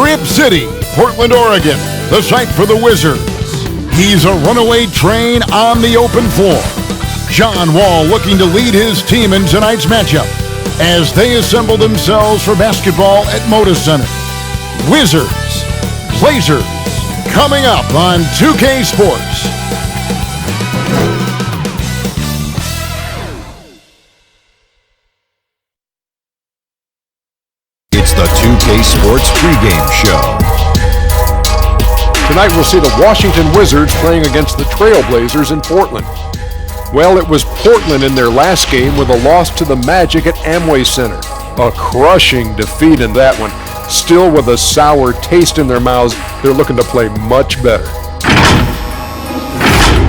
Rip City, Portland, Oregon, the site for the Wizards. He's a runaway train on the open floor. John Wall looking to lead his team in tonight's matchup as they assemble themselves for basketball at Moda Center. Wizards, Blazers, coming up on 2K Sports. It's the 2K Sports pregame show. Tonight we'll see the Washington Wizards playing against the Trailblazers in Portland. Well, it was Portland in their last game with a loss to the Magic at Amway Center. A crushing defeat in that one. Still with a sour taste in their mouths, they're looking to play much better.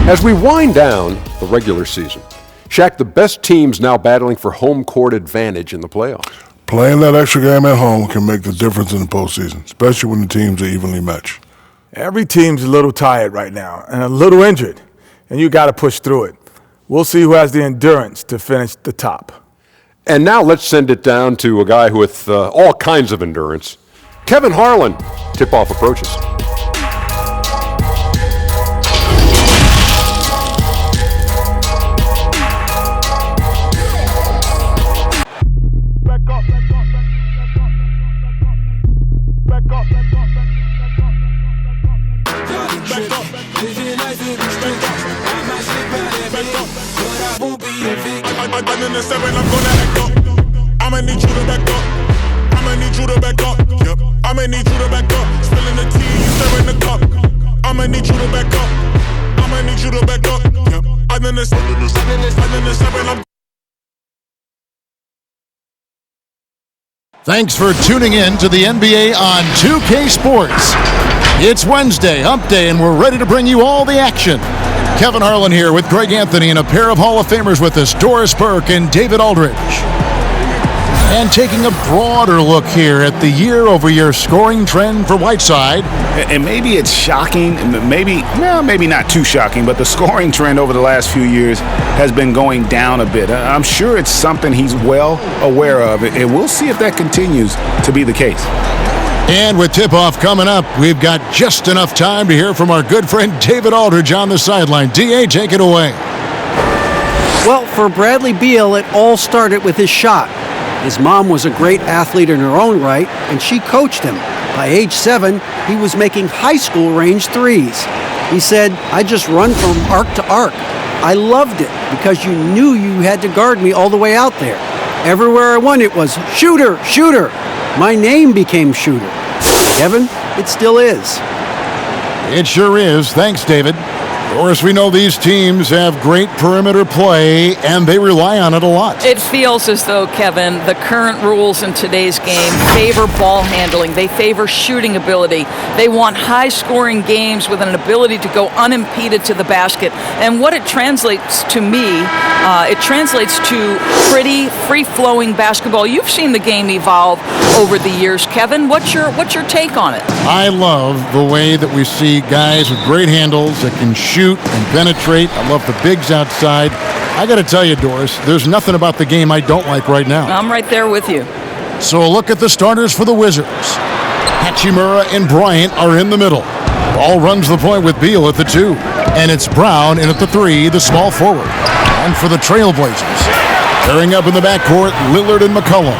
As we wind down the regular season, Shaq, the best teams now battling for home court advantage in the playoffs. Playing that extra game at home can make the difference in the postseason, especially when the teams are evenly matched. Every team's a little tired right now and a little injured, and you got to push through it. We'll see who has the endurance to finish the top. And now let's send it down to a guy with all kinds of endurance. Kevin Harlan. Tip-off approaches. I'ma need you to back up. I'ma need you to back up. Yep. I'ma need you to back up. Spilling the tea, you stirring the cup. I'ma need you to back up. I'ma need you to back up. Yep. I'm in the seven. Thanks for tuning in to the NBA on 2K Sports. It's Wednesday, hump day, and we're ready to bring you all the action. Kevin Harlan here with Greg Anthony and a pair of Hall of Famers with us, Doris Burke and David Aldridge. And taking a broader look here at the year-over-year scoring trend for Whiteside. And maybe it's shocking, maybe not too shocking, but the scoring trend over the last few years has been going down a bit. I'm sure it's something he's well aware of, and we'll see if that continues to be the case. And with tip-off coming up, we've got just enough time to hear from our good friend David Aldridge on the sideline. D.A., take it away. Well, for Bradley Beal, it all started with his shot. His mom was a great athlete in her own right, and she coached him. By age 7, he was making high school range threes. He said, "I just run from arc to arc. I loved it because you knew you had to guard me all the way out there. Everywhere I went, it was shooter, shooter. My name became Shooter." Kevin, it still is. It sure is. Thanks, David. Of course, we know these teams have great perimeter play, and they rely on it a lot. It feels as though, Kevin, the current rules in today's game favor ball handling. They favor shooting ability. They want high-scoring games with an ability to go unimpeded to the basket. And what it translates to me, it translates to pretty, free-flowing basketball. You've seen the game evolve over the years, Kevin. What's your take on it? I love the way that we see guys with great handles that can shoot and penetrate. I love the bigs outside. I got to tell you, Doris, there's nothing about the game I don't like right now. I'm right there with you. So a look at the starters for the Wizards. Hachimura and Bryant are in the middle. Ball runs the point with Beal at the 2. And it's Brown in at the 3, the small forward. And for the Trailblazers, pairing up in the backcourt, Lillard and McCollum.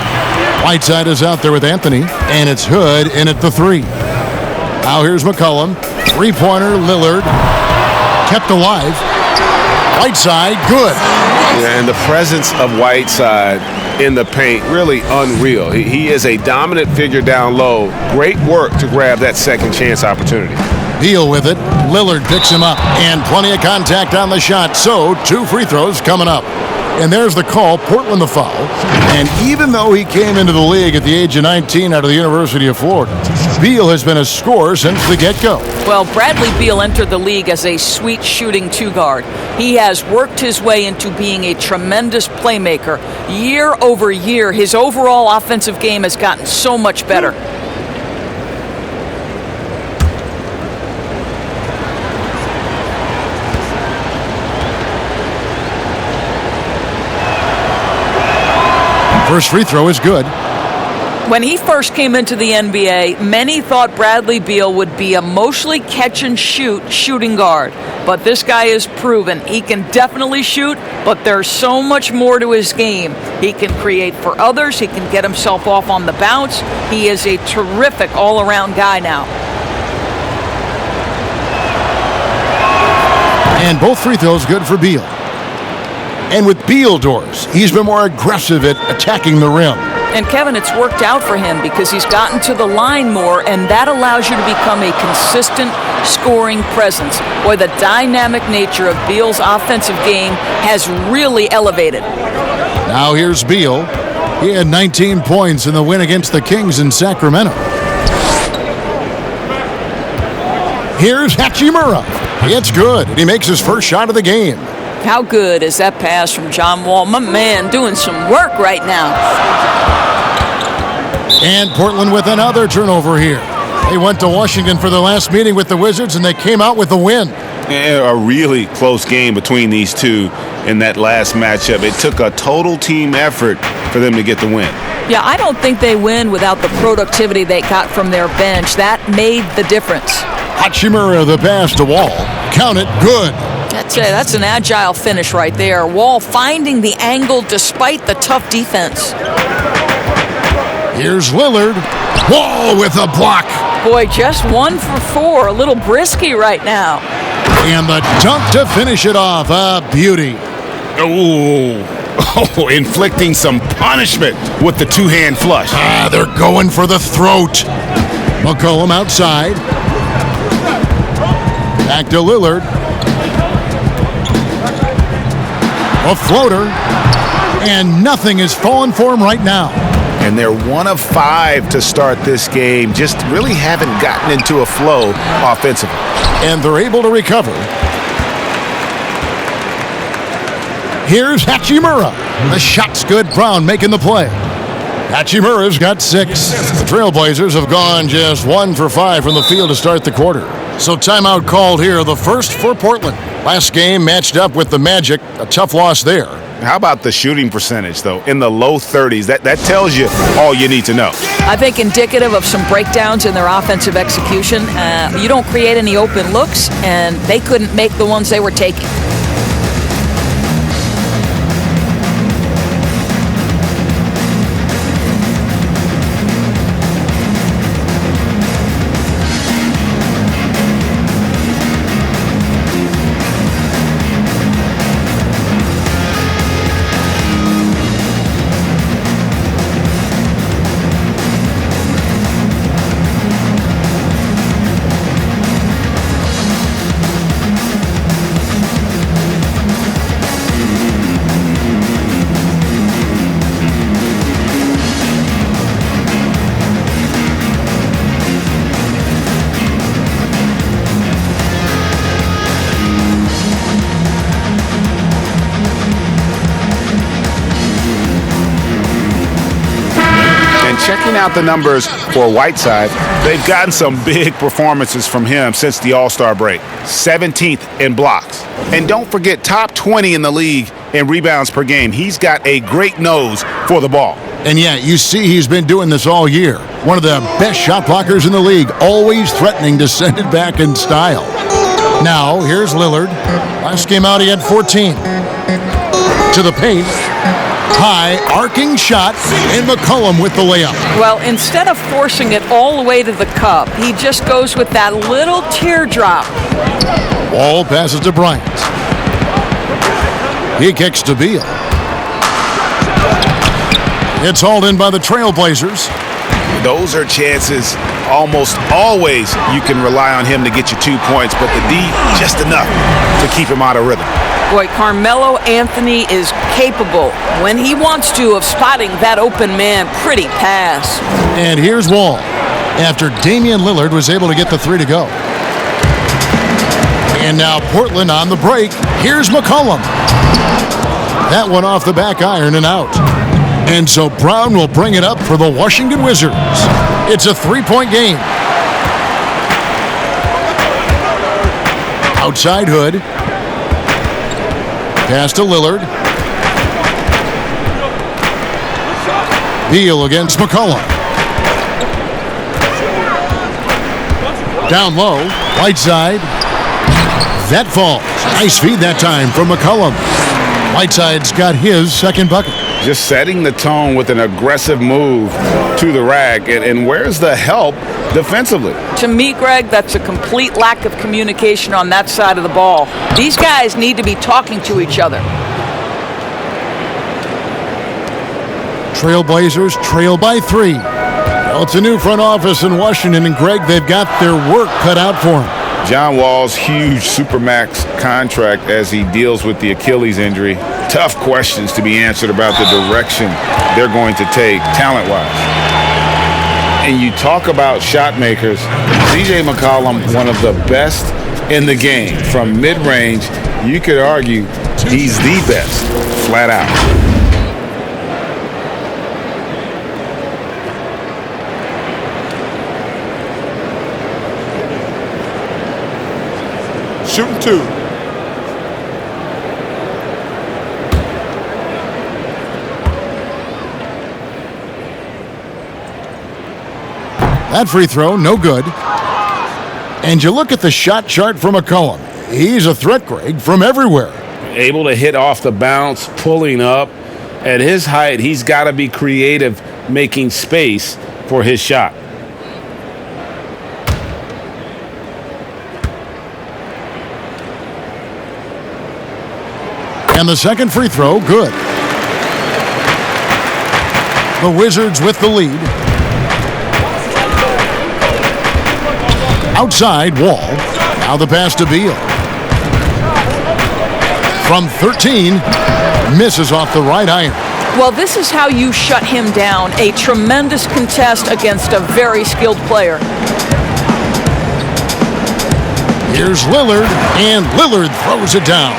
Whiteside is out there with Anthony, and it's Hood in at the 3. Now here's McCollum. Three-pointer, Lillard. Kept alive. Whiteside, good. Yeah, and the presence of Whiteside in the paint, really unreal. He is a dominant figure down low. Great work to grab that second chance opportunity. Beal with it. Lillard picks him up, and plenty of contact on the shot. So 2 free throws coming up. And there's the call, Portland the foul. And even though he came into the league at the age of 19 out of the University of Florida, Beal has been a scorer since the get-go. Well, Bradley Beal entered the league as a sweet shooting 2-guard. He has worked his way into being a tremendous playmaker. Year over year, his overall offensive game has gotten so much better. First free throw is good. When he first came into the NBA, many thought Bradley Beal would be a mostly catch-and-shoot shooting guard. But this guy is proven he can definitely shoot, but there's so much more to his game. He can create for others. He can get himself off on the bounce. He is a terrific all-around guy now. And both free throws good for Beal. And with Beal doors, he's been more aggressive at attacking the rim. And Kevin, it's worked out for him because he's gotten to the line more, and that allows you to become a consistent scoring presence. Boy, the dynamic nature of Beal's offensive game has really elevated. Now here's Beal. He had 19 points in the win against the Kings in Sacramento. Here's Hachimura. It's good, and he makes his first shot of the game. How good is that pass from John Wall? My man doing some work right now. And Portland with another turnover here. They went to Washington for their last meeting with the Wizards, and they came out with a win. A really close game between these two in that last matchup. It took a total team effort for them to get the win. Yeah, I don't think they win without the productivity they got from their bench. That made the difference. Hachimura the pass to Wall. Count it, good. That's an agile finish right there. Wall finding the angle despite the tough defense. Here's Lillard. Wall with a block. Boy, just 1 for 4. A little brisky right now. And the dunk to finish it off. A beauty. Oh, inflicting some punishment with the two-hand flush. They're going for the throat. McCollum outside. Back to Lillard. A floater. And nothing is falling for him right now. And they're 1 of 5 to start this game. Just really haven't gotten into a flow offensively. And they're able to recover. Here's Hachimura. The shot's good. Brown making the play. Hachimura's got 6. The Trailblazers have gone just 1 for 5 from the field to start the quarter. So timeout called here, the first for Portland. Last game matched up with the Magic. A tough loss there. How about the shooting percentage, though? In the low 30s. That tells you all you need to know. I think indicative of some breakdowns in their offensive execution. You don't create any open looks, and they couldn't make the ones they were taking. Checking out the numbers for Whiteside, they've gotten some big performances from him since the All-Star break. 17th in blocks. And don't forget, top 20 in the league in rebounds per game. He's got a great nose for the ball. And yeah, you see he's been doing this all year. One of the best shot blockers in the league, always threatening to send it back in style. Now, here's Lillard. Last game out, he had 14. To the paint. High, arcing shot, and McCollum with the layup. Well, instead of forcing it all the way to the cup, he just goes with that little teardrop. Wall passes to Bryant. He kicks to Beal. It's hauled in by the Trailblazers. Those are chances almost always you can rely on him to get you 2 points, but the D, just enough to keep him out of rhythm. Boy, Carmelo Anthony is capable, when he wants to, of spotting that open man. Pretty pass. And here's Wall, after Damian Lillard was able to get the 3 to go. And now Portland on the break. Here's McCollum. That one off the back iron and out. And so Brown will bring it up for the Washington Wizards. It's a 3-point game. Outside Hood. Pass to Lillard. Beal against McCollum. Down low, Whiteside. That falls. Nice feed that time from McCollum. Whiteside's got his second bucket. Just setting the tone with an aggressive move to the rack. And where's the help defensively? To me, Greg, that's a complete lack of communication on that side of the ball. These guys need to be talking to each other. Trailblazers trail by 3. Well, it's a new front office in Washington, and Greg, they've got their work cut out for them. John Wall's huge Supermax contract as he deals with the Achilles injury. Tough questions to be answered about the direction they're going to take talent-wise. And you talk about shot makers. C.J. McCollum, one of the best in the game. From mid-range, you could argue he's the best, flat out. Shooting 2. That free throw, no good. And you look at the shot chart from McCollum. He's a threat, Greg, from everywhere. Able to hit off the bounce, pulling up. At his height, he's got to be creative, making space for his shot. And the second free throw, good. The Wizards with the lead. Outside, Wall. Now the pass to Beal. From 13, misses off the right iron. Well, this is how you shut him down. A tremendous contest against a very skilled player. Here's Lillard, and Lillard throws it down.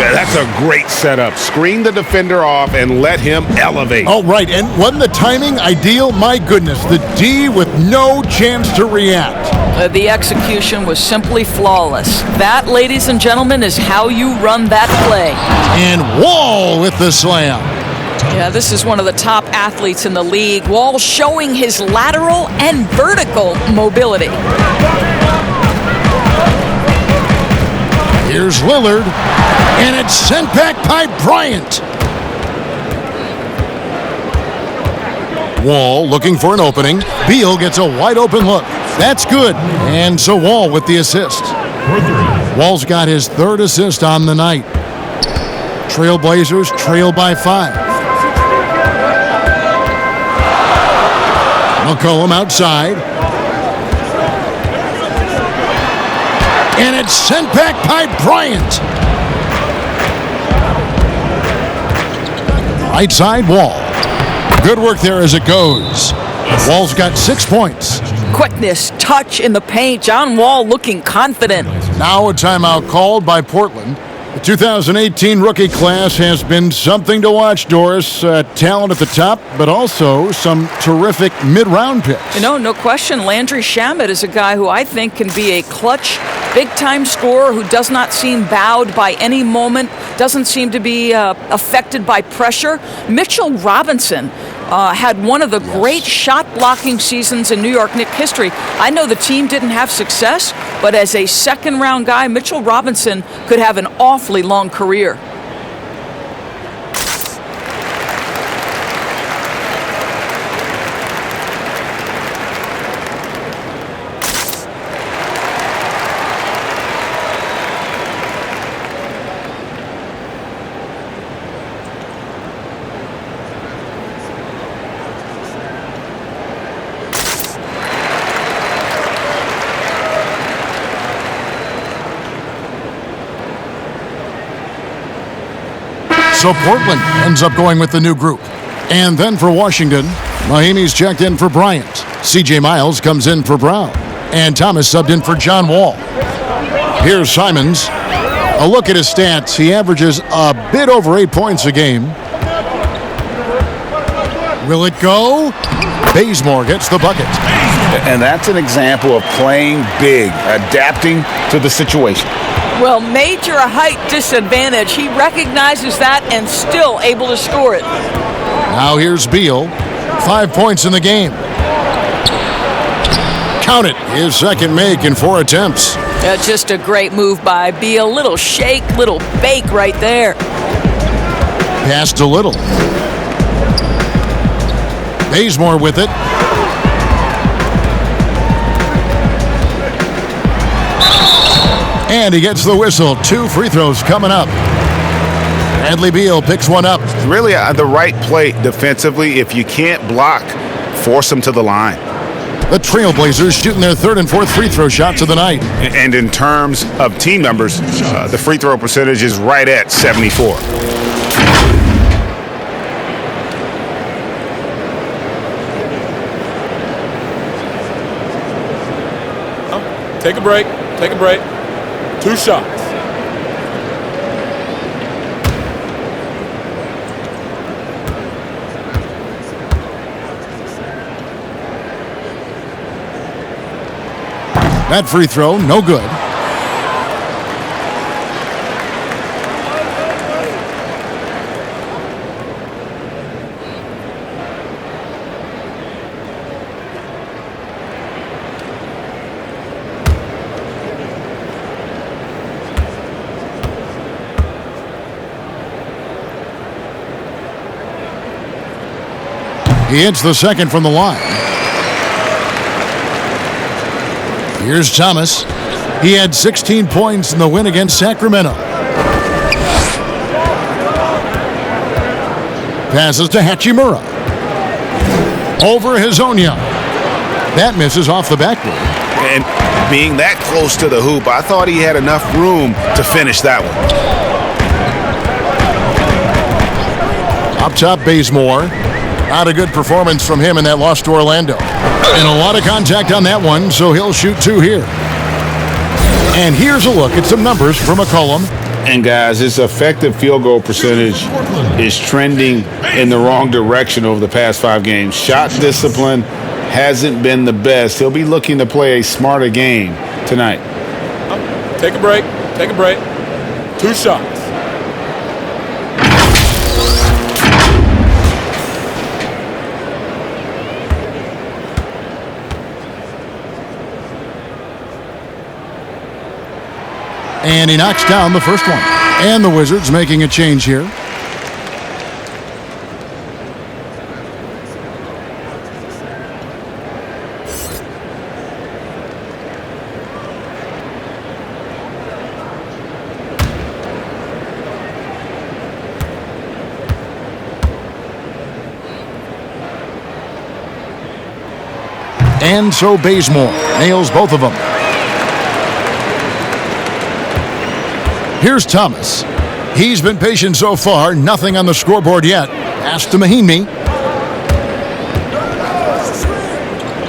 Yeah, that's a great setup. Screen the defender off and let him elevate. Oh, right, and wasn't the timing ideal? My goodness, the D with no chance to react. The execution was simply flawless. That, ladies and gentlemen, is how you run that play. And Wall with the slam. Yeah, this is one of the top athletes in the league. Wall showing his lateral and vertical mobility. Here's Lillard, and it's sent back by Bryant. Wall looking for an opening. Beal gets a wide open look. That's good. And so Wall with the assist. Wall's got his third assist on the night. Trailblazers trail by 5. McCollum outside. And it's sent back by Bryant. Right side, Wall. Good work there as it goes. Wall's got 6 points. Quickness, touch in the paint. John Wall looking confident. Now a timeout called by Portland. The 2018 rookie class has been something to watch, Doris. Talent at the top, but also some terrific mid-round picks. You know, no question, Landry Shamet is a guy who I think can be a clutch, big-time scorer who does not seem bowed by any moment, doesn't seem to be affected by pressure. Mitchell Robinson had one of the great shot-blocking seasons in New York Knicks history. I know the team didn't have success, but as a second-round guy, Mitchell Robinson could have an awfully long career. So Portland ends up going with the new group. And then for Washington, Mahimi's checked in for Bryant. C.J. Miles comes in for Brown. And Thomas subbed in for John Wall. Here's Simons. A look at his stats. He averages a bit over 8 points a game. Will it go? Bazemore gets the bucket. And that's an example of playing big, adapting to the situation. Well, major height disadvantage. He recognizes that and still able to score it. Now here's Beal. 5 points in the game. Count it. His second make in 4 attempts. Just a great move by Beal. Little shake, little bake right there. Pass to Little. Bazemore with it. And he gets the whistle. 2 free throws coming up. Bradley Beal picks one up. Really the right play defensively. If you can't block, force them to the line. The Trailblazers shooting their 3rd and 4th free throw shots of the night. And in terms of team numbers, the free throw percentage is right at 74. Take a break. Take a break. 2 shots. That free throw, no good. He hits the second from the line. Here's Thomas. He had 16 points in the win against Sacramento. Passes to Hachimura. Over Hazonia. That misses off the backboard. And being that close to the hoop, I thought he had enough room to finish that one. Up top, Bazemore. Not a good performance from him in that loss to Orlando. And a lot of contact on that one, so he'll shoot 2 here. And here's a look at some numbers from McCollum. And guys, his effective field goal percentage is trending in the wrong direction over the past 5 games. Shot discipline hasn't been the best. He'll be looking to play a smarter game tonight. Take a break. Take a break. 2 shots. And he knocks down the first one. And the Wizards making a change here. And so Bazemore nails both of them. Here's Thomas. He's been patient so far. Nothing on the scoreboard yet. Pass to Mahinmi.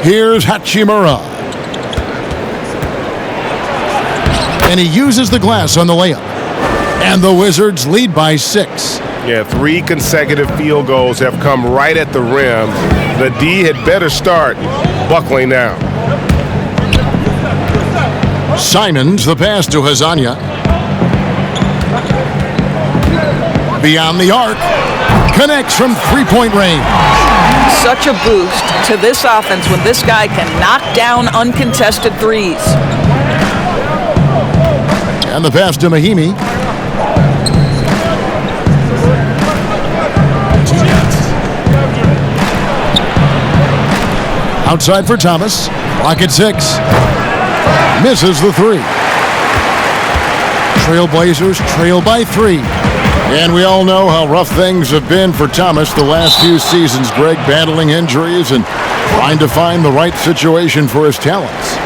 Here's Hachimura. And he uses the glass on the layup. And the Wizards lead by 6. Yeah, 3 consecutive field goals have come right at the rim. The D had better start buckling down. Simons, the pass to Hazonia. Beyond the arc. Connects from 3-point range. Such a boost to this offense when this guy can knock down uncontested threes. And the pass to Mahinmi. Outside for Thomas. Clock at 6. Misses the 3. Trailblazers trail by 3. And we all know how rough things have been for Thomas the last few seasons, Greg, battling injuries and trying to find the right situation for his talents.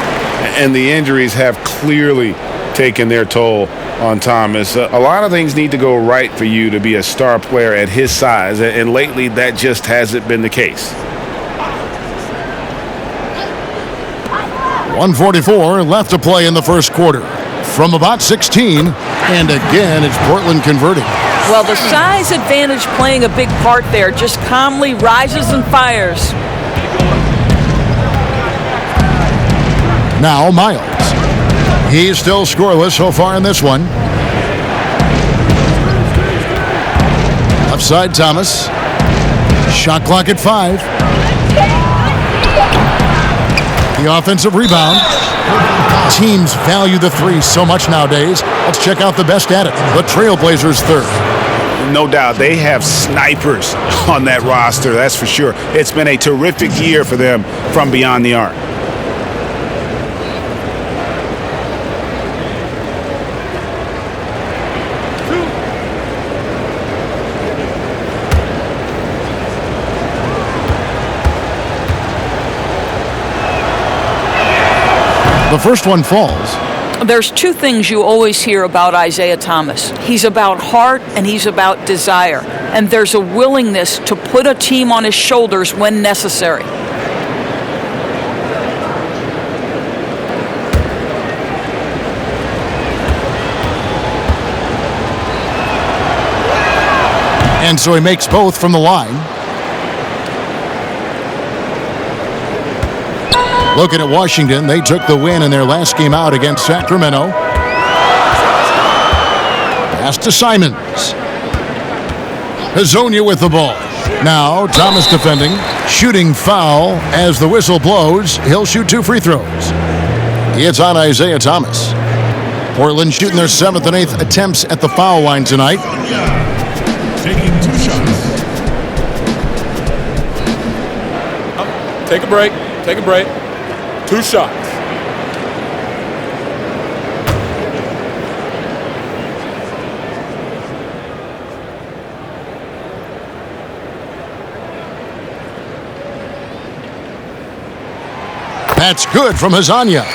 And the injuries have clearly taken their toll on Thomas. A lot of things need to go right for you to be a star player at his size, and lately that just hasn't been the case. 1:44 left to play in the first quarter. From about 16, and again, it's Portland converting. Well, the size advantage playing a big part there. Just calmly rises and fires. Now Miles. He's still scoreless so far in this one. Left side Thomas. Shot clock at 5. The The offensive rebound. Teams value the three so much nowadays. Let's check out the best at it. The Trailblazers third. No doubt, they have snipers on that roster, that's for sure. It's been a terrific year for them from beyond the arc. The first one falls. There's two things you always hear about Isaiah Thomas. He's about heart and he's about desire. And there's a willingness to put a team on his shoulders when necessary. And so he makes both from the line. Looking at Washington, they took the win in their last game out against Sacramento. Pass to Simons. Hazonia with the ball. Now Thomas defending. Shooting foul as the whistle blows. He'll shoot 2 free throws. It's on Isaiah Thomas. Portland shooting their 7th and 8th attempts at the foul line tonight. Taking 2 shots. Take a break. Take a break. 2 shots. That's good from Hazonia.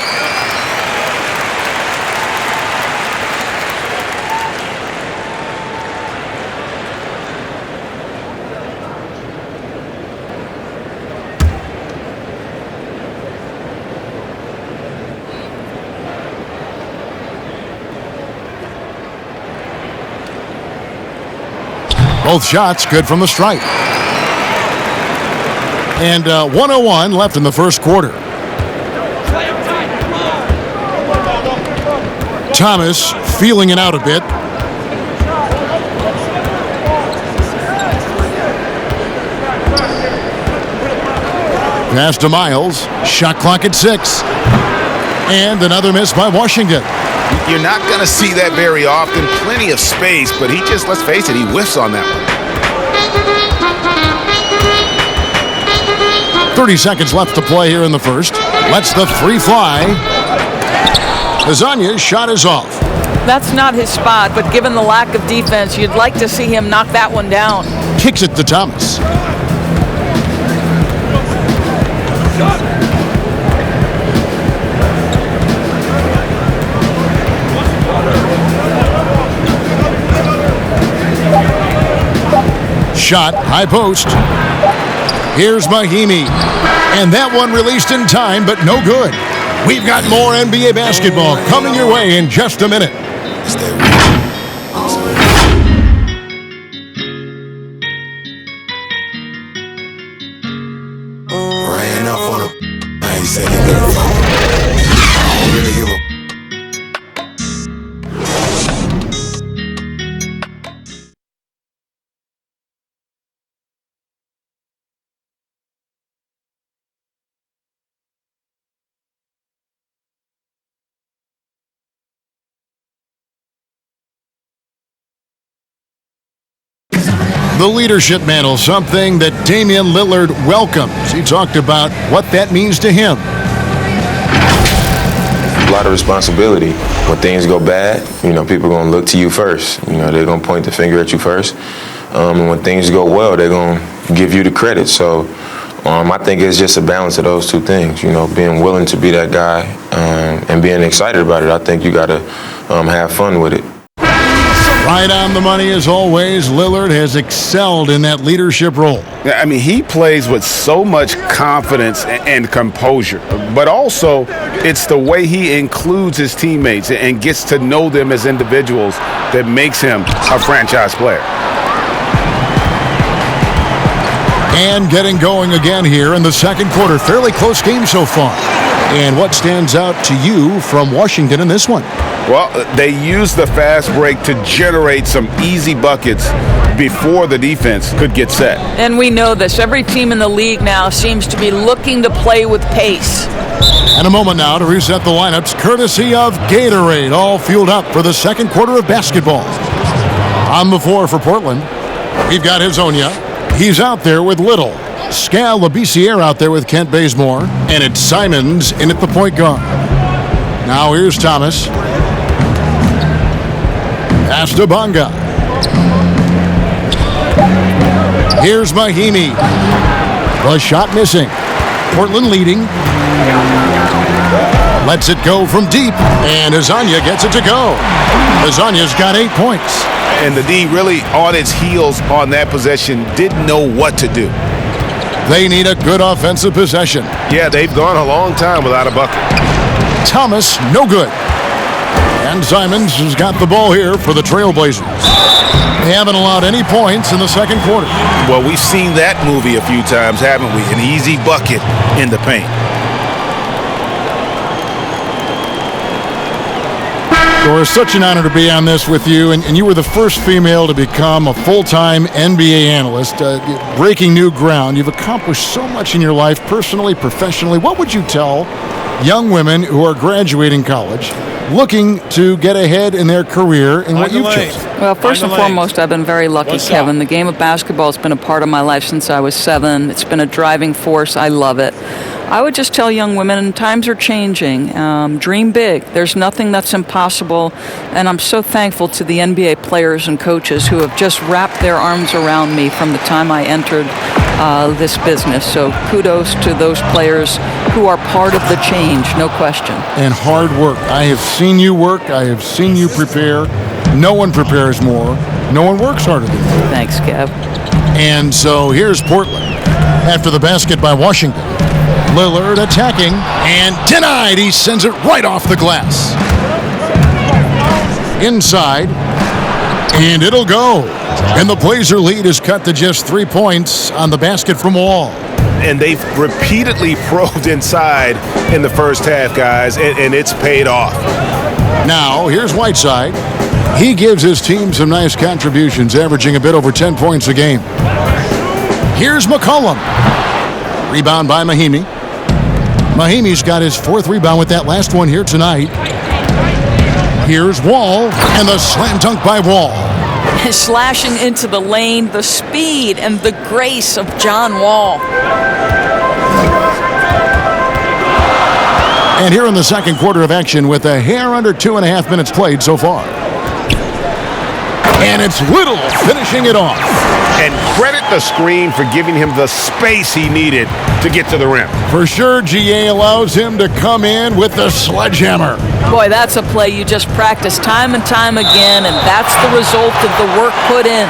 Both shots good from the stripe. And 1:01 left in the first quarter. Thomas feeling it out a bit. Pass to Miles. Shot clock at 6. And another miss by Washington. You're not going to see that very often. Plenty of space, but he just, let's face it, he whiffs on that one. 30 seconds left to play here in the first. Lets the 3 fly. Hazonia's shot is off. That's not his spot, but given the lack of defense, you'd like to see him knock that one down. Kicks it to Thomas. Shot, high post. Here's Mahimi. And that one released in time, but no good. We've got more NBA basketball coming your way in just a minute. Ran up on him. I ain't said it. Really give him. The leadership mantle, something that Damian Lillard welcomes. He talked about what that means to him. A lot of responsibility. When things go bad, people are going to look to you first. They're going to point the finger at you first. And when things go well, they're going to give you the credit. So I think it's just a balance of those two things. Being willing to be that guy and being excited about it. I think you got to have fun with it. Right on the money as always. Lillard has excelled in that leadership role. I mean, he plays with so much confidence and composure, but also it's the way he includes his teammates and gets to know them as individuals that makes him a franchise player. And getting going again here in the second quarter. Fairly close game so far. And what stands out to you from Washington in this one? Well, they used the fast break to generate some easy buckets before the defense could get set. And we know this. Every team in the league now seems to be looking to play with pace. And a moment now to reset the lineups, courtesy of Gatorade, all fueled up for the second quarter of basketball. On the floor for Portland, we've got Hezonja. He's out there with Little. Scal Labissiere out there with Kent Bazemore. And it's Simons in at the point guard. Now here's Thomas. Pass to Bonga. Here's Mahimi. The shot missing. Portland leading. Lets it go from deep. And Hezonja gets it to go. Hezonja's got 8 points. And the D really on its heels on that possession, didn't know what to do. They need a good offensive possession. Yeah, they've gone a long time without a bucket. Thomas, no good. And Simons has got the ball here for the Trailblazers. They haven't allowed any points in the second quarter. Well, we've seen that movie a few times, haven't we? An easy bucket in the paint. Doris, such an honor to be on this with you, and you were the first female to become a full-time NBA analyst, breaking new ground. You've accomplished so much in your life, personally, professionally. What would you tell young women who are graduating college, looking to get ahead in their career and what you've chosen? Well, first and foremost, I've been very lucky, Kevin. The game of basketball has been a part of my life since I was 7. It's been a driving force. I love it. I would just tell young women, times are changing. Dream big. There's nothing that's impossible. And I'm so thankful to the NBA players and coaches who have just wrapped their arms around me from the time I entered this business. So kudos to those players who are part of the change, no question. And hard work. I have seen you work. I have seen you prepare. No one prepares more. No one works harder than you. Thanks, Kev. And so here's Portland after the basket by Washington. Lillard attacking and denied. He sends it right off the glass. Inside, and it'll go. And the Blazer lead is cut to just 3 points on the basket from Wall. And they've repeatedly probed inside in the first half, guys, and it's paid off. Now, here's Whiteside. He gives his team some nice contributions, averaging a bit over 10 points a game. Here's McCollum. Rebound by Mahimi. Mahimi's got his 4th rebound with that last one here tonight. Here's Wall, and the slam dunk by Wall. Slashing into the lane, the speed and the grace of John Wall. And here in the second quarter of action with a hair under 2.5 minutes played so far. And it's Little finishing it off. And credit the screen for giving him the space he needed to get to the rim. For sure, GA allows him to come in with the sledgehammer. Boy, that's a play you just practice time and time again, and that's the result of the work put in.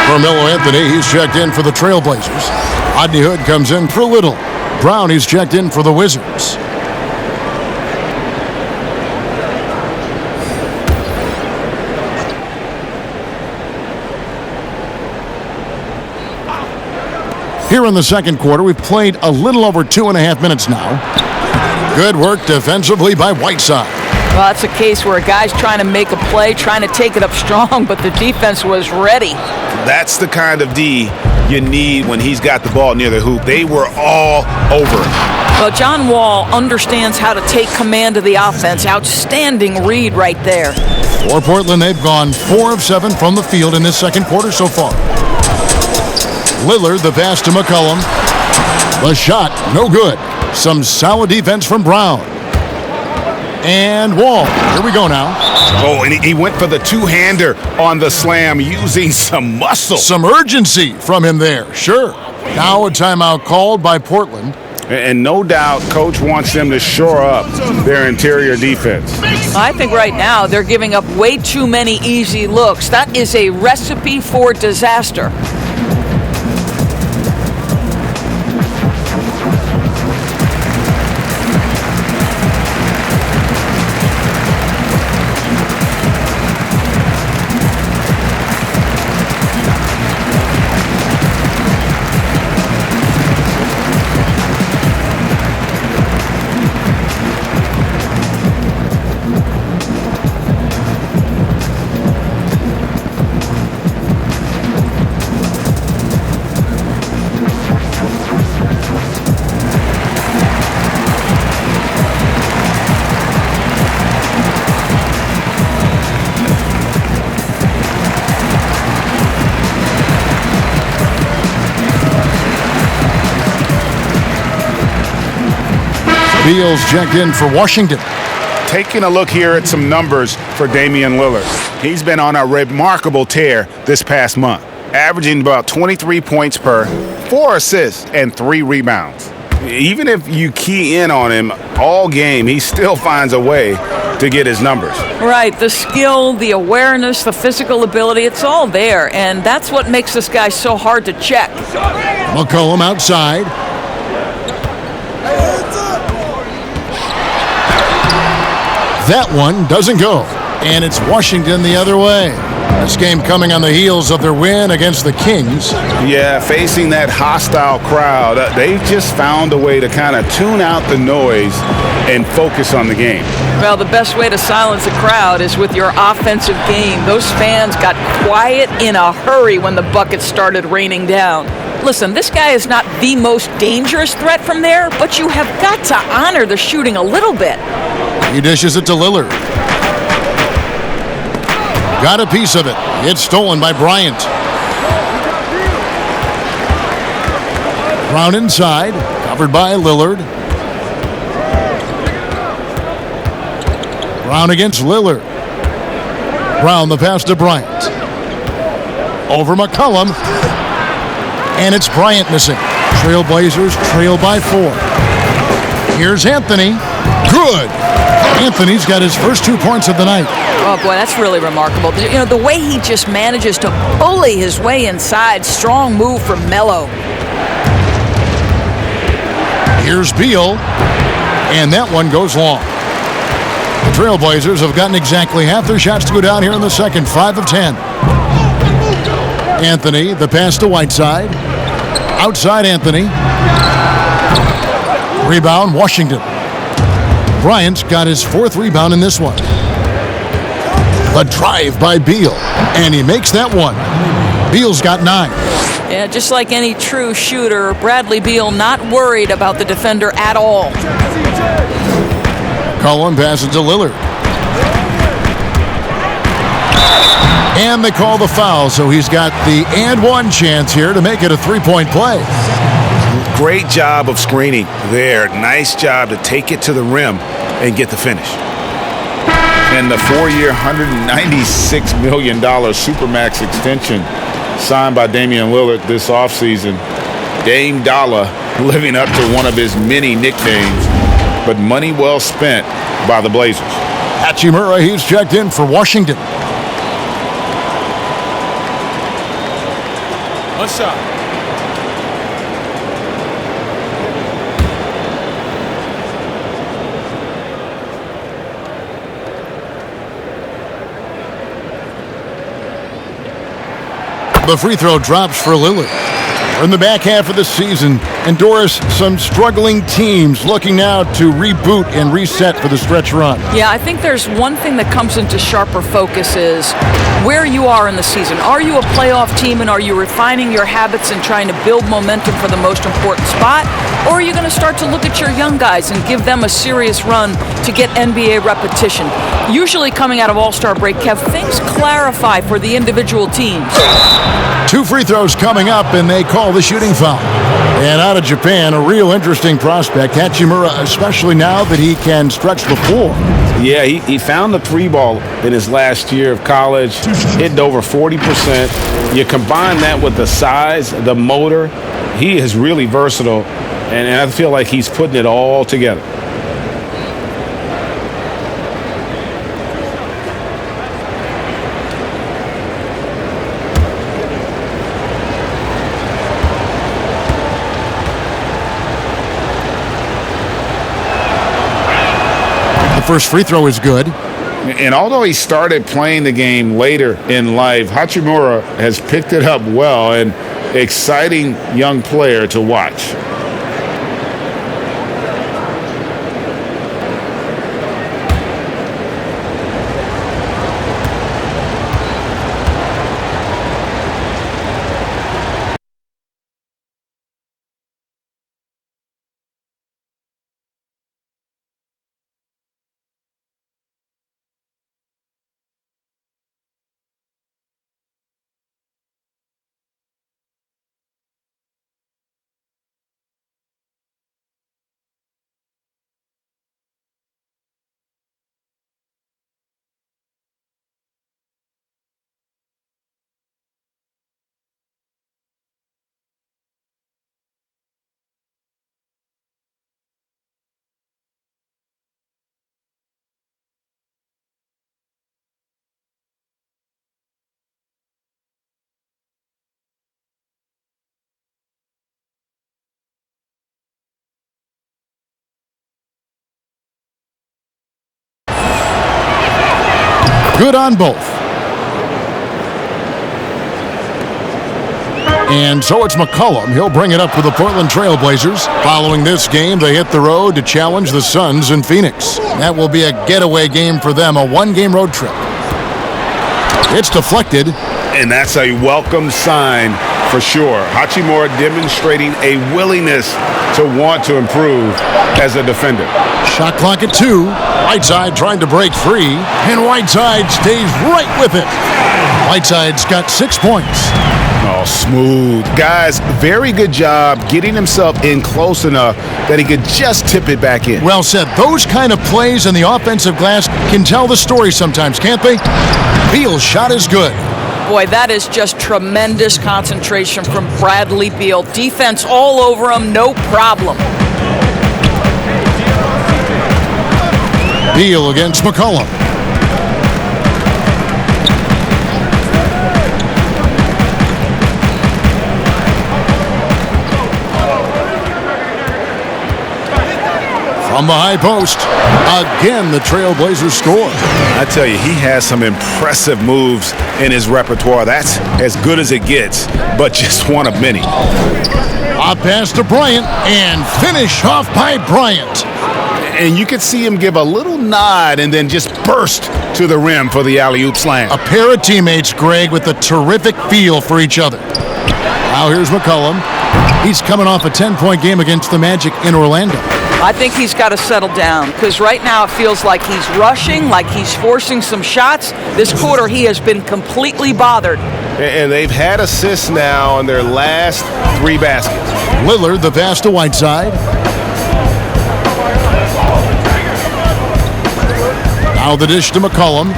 Carmelo Anthony, he's checked in for the Trailblazers. Rodney Hood comes in for Little. Brown, he's checked in for the Wizards. Here in the second quarter, we've played a little over 2.5 minutes now. Good work defensively by Whiteside. Well, that's a case where a guy's trying to make a play, trying to take it up strong, but the defense was ready. That's the kind of D you need when he's got the ball near the hoop. They were all over it. Well, John Wall understands how to take command of the offense. Outstanding read right there. For Portland, they've gone 4 of 7 from the field in this second quarter so far. Lillard, the pass to McCollum. The shot, no good. Some solid defense from Brown. And Wall. Here we go now. Oh, and he went for the two-hander on the slam using some muscle. Some urgency from him there, sure. Now a timeout called by Portland. And no doubt Coach wants them to shore up their interior defense. I think right now they're giving up way too many easy looks. That is a recipe for disaster. Beal's checked in for Washington. Taking a look here at some numbers for Damian Lillard. He's been on a remarkable tear this past month, averaging about 23 points per, 4 assists, and 3 rebounds. Even if you key in on him all game, he still finds a way to get his numbers. Right, the skill, the awareness, the physical ability, it's all there, and that's what makes this guy so hard to check. McCollum outside. That one doesn't go, and it's Washington the other way. This game coming on the heels of their win against the Kings. Yeah, facing that hostile crowd, they've just found a way to kind of tune out the noise and focus on the game. Well, the best way to silence a crowd is with your offensive game. Those fans got quiet in a hurry when the buckets started raining down. Listen, this guy is not the most dangerous threat from there, but you have got to honor the shooting a little bit. He dishes it to Lillard. Got a piece of it. It's stolen by Bryant. Brown inside, covered by Lillard. Brown against Lillard. Brown the pass to Bryant. Over McCollum. And it's Bryant missing. Trailblazers trail by 4. Here's Anthony. Good. Anthony's got his first 2 points of the night. Oh, boy, that's really remarkable. You know, the way he just manages to bully his way inside. Strong move from Melo. Here's Beal. And that one goes long. The Trailblazers have gotten exactly half their shots to go down here in the second. 5 of 10. Anthony, the pass to Whiteside. Outside Anthony. Rebound, Washington. Bryant's got his 4th rebound in this one. A drive by Beal, and he makes that one. Beal's got 9. Yeah, just like any true shooter, Bradley Beal not worried about the defender at all. Cullen passes to Lillard. And they call the foul, so he's got the and one chance here to make it a 3-point play. Great job of screening there. Nice job to take it to the rim and get the finish. And the 4-year, $196 million Supermax extension signed by Damian Lillard this offseason. Dame Dollar living up to one of his many nicknames, but money well spent by the Blazers. Hachimura, he's checked in for Washington. One shot. The free throw drops for Lillard. We're in the back half of the season, and Doris, some struggling teams looking now to reboot and reset for the stretch run. Yeah, I think there's one thing that comes into sharper focus is where you are in the season. Are you a playoff team, and are you refining your habits and trying to build momentum for the most important spot? Or are you going to start to look at your young guys and give them a serious run to get NBA repetition? Usually coming out of All-Star break, Kev, things clarify for the individual teams. 2 free throws coming up, and they call the shooting foul. And out of Japan, a real interesting prospect, Hachimura, especially now that he can stretch the floor. Yeah, he found the 3-ball in his last year of college, hitting over 40%. You combine that with the size, the motor, he is really versatile, and I feel like he's putting it all together. First free throw is good. And although he started playing the game later in life, Hachimura has picked it up well, and exciting young player to watch. Good on both. And so it's McCollum. He'll bring it up for the Portland Trail Blazers. Following this game, they hit the road to challenge the Suns in Phoenix. That will be a getaway game for them, a one-game road trip. It's deflected. And that's a welcome sign for sure. Hachimura demonstrating a willingness to want to improve as a defender. Shot clock at 2. Whiteside trying to break free, and Whiteside stays right with it. Whiteside's got 6 points. Oh, smooth. Guys, very good job getting himself in close enough that he could just tip it back in. Well said. Those kind of plays in the offensive glass can tell the story sometimes, can't they? Beal's shot is good. Boy, that is just tremendous concentration from Bradley Beal. Defense all over him, no problem. Beal against McCollum. From the high post, again the Trailblazers score. I tell you, he has some impressive moves in his repertoire. That's as good as it gets, but just one of many. A pass to Bryant, and finish off by Bryant. And you could see him give a little nod and then just burst to the rim for the alley-oop slam. A pair of teammates, Greg, with a terrific feel for each other. Now here's McCollum. He's coming off a 10-point game against the Magic in Orlando. I think he's got to settle down because right now it feels like he's rushing, like he's forcing some shots. This quarter he has been completely bothered. And they've had assists now in their last 3 baskets. Lillard, the pass to Whiteside. Now the dish to McCollum.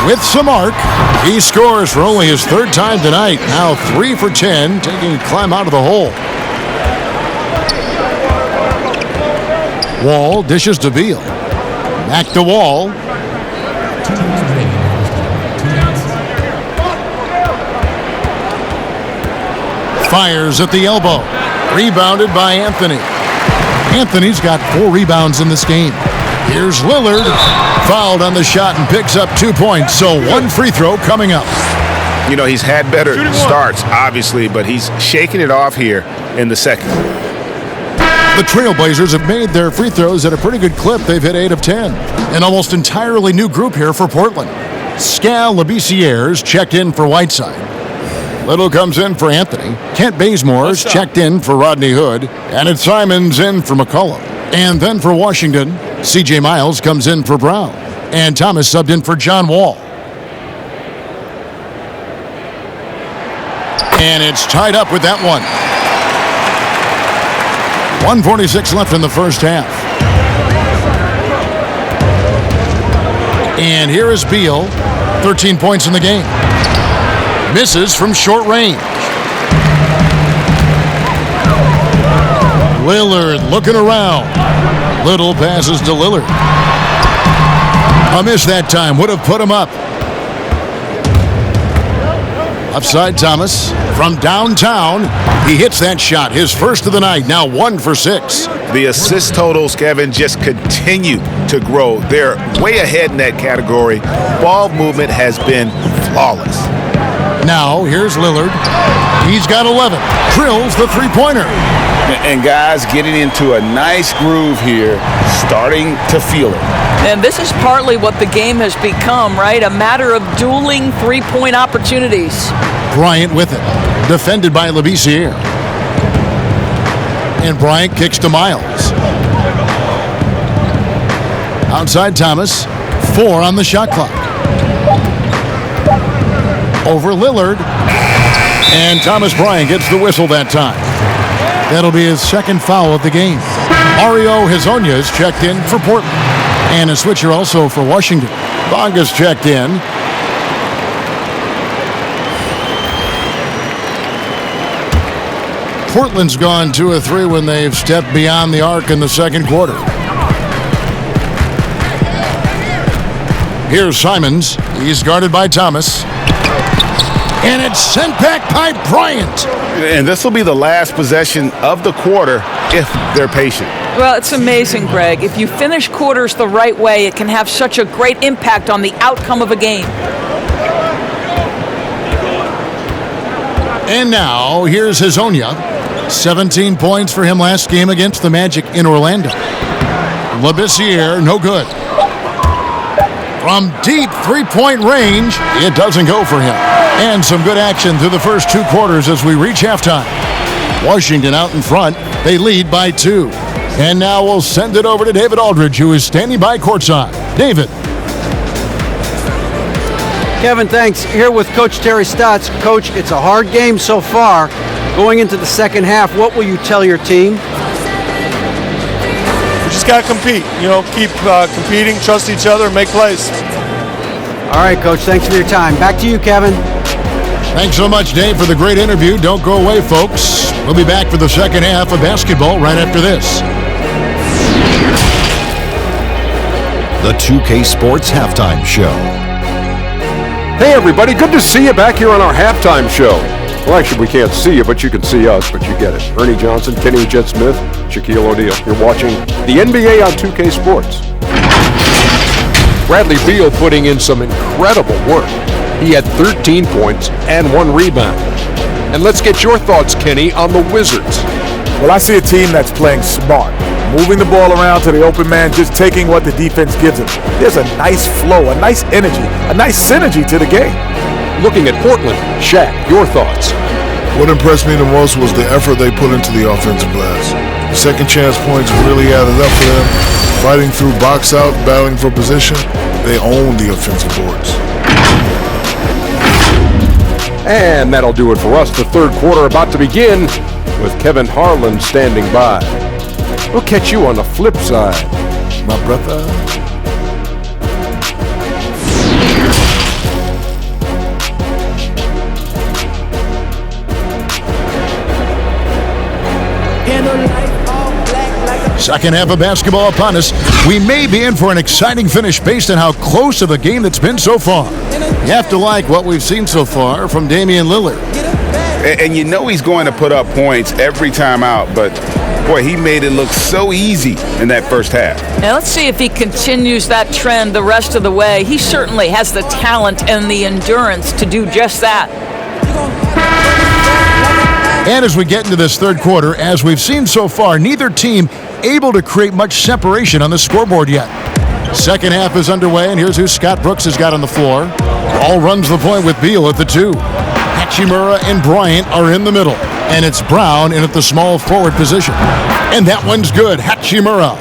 With some arc, he scores for only his 3rd time tonight. Now 3 for 10, taking Clem out of the hole. Wall dishes to Beal. Back to Wall. Fires at the elbow. Rebounded by Anthony. Anthony's got 4 rebounds in this game. Here's Lillard. Fouled on the shot and picks up 2 points. So 1 free throw coming up. You know, he's had better starts, obviously, but he's shaking it off here in the second. The Trailblazers have made their free throws at a pretty good clip. They've hit 8 of 10. An almost entirely new group here for Portland. Scal Labissière's checked in for Whiteside. Little comes in for Anthony. Kent Bazemore's checked in for Rodney Hood. And it's Simons in for McCollum. And then for Washington, C.J. Miles comes in for Brown. And Thomas subbed in for John Wall. And it's tied up with that one. 1:46 left in the first half. And here is Beal, 13 points in the game. Misses from short range. Lillard looking around. Little passes to Lillard. A miss that time, would have put him up. Upside Thomas from downtown. He hits that shot, his first of the night, now 1 for 6. The assist totals, Kevin, just continue to grow. They're way ahead in that category. Ball movement has been flawless. Now, here's Lillard. He's got 11. Drills the three-pointer. And guys getting into a nice groove here, starting to feel it. And this is partly what the game has become, right? A matter of dueling three-point opportunities. Bryant with it. Defended by Labissière. And Bryant kicks to Miles. Outside Thomas. 4 on the shot clock. Over Lillard. And Thomas Bryant gets the whistle that time. That'll be his 2nd foul of the game. Mario Hezonja's checked in for Portland. And a switcher also for Washington. Bonga's checked in. Portland's gone 2 of 3 when they've stepped beyond the arc in the second quarter. Here's Simons. He's guarded by Thomas. And it's sent back by Bryant. And this will be the last possession of the quarter if they're patient. Well, it's amazing, Greg. If you finish quarters the right way, it can have such a great impact on the outcome of a game. And now, here's Hazonia. 17 points for him last game against the Magic in Orlando. Labissiere, no good. From deep three-point range, it doesn't go for him. And some good action through the first two quarters as we reach halftime. Washington out in front. They lead by 2. And now we'll send it over to David Aldridge, who is standing by courtside. David. Kevin, thanks. Here with Coach Terry Stotts. Coach, it's a hard game so far. Going into the second half, what will you tell your team? We just got to compete. Keep competing, trust each other, and make plays. All right, Coach, thanks for your time. Back to you, Kevin. Thanks so much, Dave, for the great interview. Don't go away, folks. We'll be back for the second half of basketball right after this. The 2K Sports Halftime Show. Hey, everybody. Good to see you back here on our halftime show. Well, actually, we can't see you, but you can see us, but you get it. Ernie Johnson, Kenny Jet Smith, Shaquille O'Neal. You're watching the NBA on 2K Sports. Bradley Beal putting in some incredible work. He had 13 points and 1 rebound. And let's get your thoughts, Kenny, on the Wizards. Well, I see a team that's playing smart, moving the ball around to the open man, just taking what the defense gives them. There's a nice flow, a nice energy, a nice synergy to the game. Looking at Portland, Shaq, your thoughts? What impressed me the most was the effort they put into the offensive glass. Second chance points really added up for them. Fighting through box out, battling for position, they own the offensive boards. And that'll do it for us. The third quarter about to begin with Kevin Harlan standing by. We'll catch you on the flip side, my brother. Second half of basketball upon us. We may be in for an exciting finish based on how close of a game that's been so far. You have to like what we've seen so far from Damian Lillard. And you know he's going to put up points every time out, but boy, he made it look so easy in that first half. Now let's see if he continues that trend the rest of the way. He certainly has the talent and the endurance to do just that. And as we get into this third quarter, as we've seen so far, neither team able to create much separation on the scoreboard yet. Second half is underway, and here's who Scott Brooks has got on the floor. Ball runs the point with Beal at the 2. Hachimura and Bryant are in the middle, and it's Brown in at the small forward position. And that one's good, Hachimura.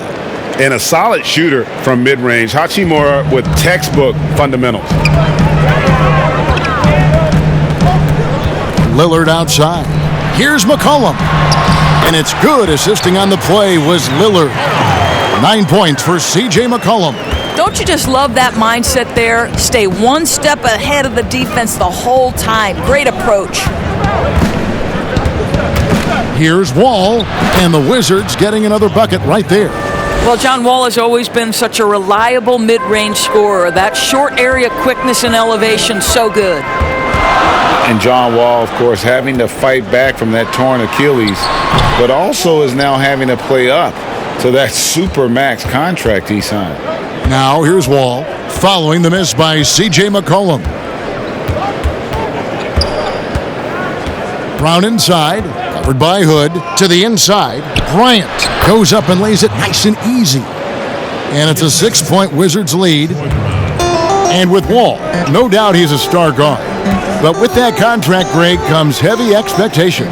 And a solid shooter from mid-range. Hachimura with textbook fundamentals. Lillard outside. Here's McCollum. And it's good. Assisting on the play was Lillard. 9 points for C.J. McCollum. Don't you just love that mindset there? Stay one step ahead of the defense the whole time. Great approach. Here's Wall, and the Wizards getting another bucket right there. Well, John Wall has always been such a reliable mid-range scorer. That short area quickness and elevation, so good. And John Wall, of course, having to fight back from that torn Achilles, but also is now having to play up to that super max contract he signed. Now here's Wall, following the miss by C.J. McCollum. Brown inside, covered by Hood, to the inside. Bryant goes up and lays it nice and easy. And it's a 6-point Wizards lead. And with Wall, no doubt he's a star guard. But with that contract, Greg, comes heavy expectations.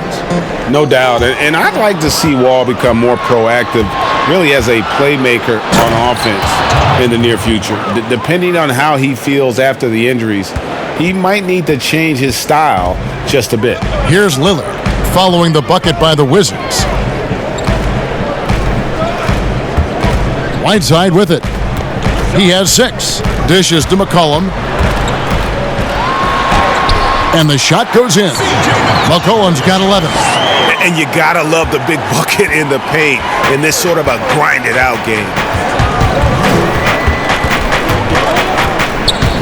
No doubt. And I'd like to see Wall become more proactive, really as a playmaker on offense in the near future. Depending on how he feels after the injuries, he might need to change his style just a bit. Here's Lillard, following the bucket by the Wizards. Whiteside with it. He has 6. Dishes to McCollum. And the shot goes in. McCollum's got 11. And you gotta love the big bucket in the paint in this sort of a grinded-out game.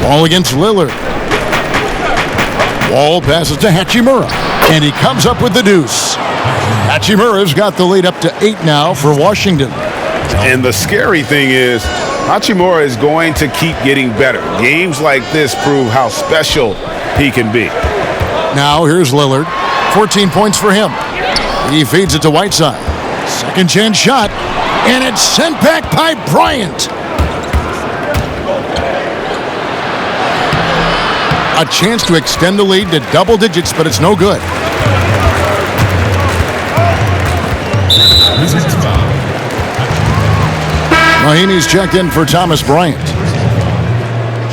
Ball against Lillard. Wall passes to Hachimura, and he comes up with the deuce. Hachimura's got the lead up to 8 now for Washington. And the scary thing is, Hachimura is going to keep getting better. Games like this prove how special he can be. Now here's Lillard. 14 points for him. He feeds it to Whiteside. Second chance shot, and it's sent back by Bryant. A chance to extend the lead to double digits, but it's no good. Mahinmi's checked in for Thomas Bryant.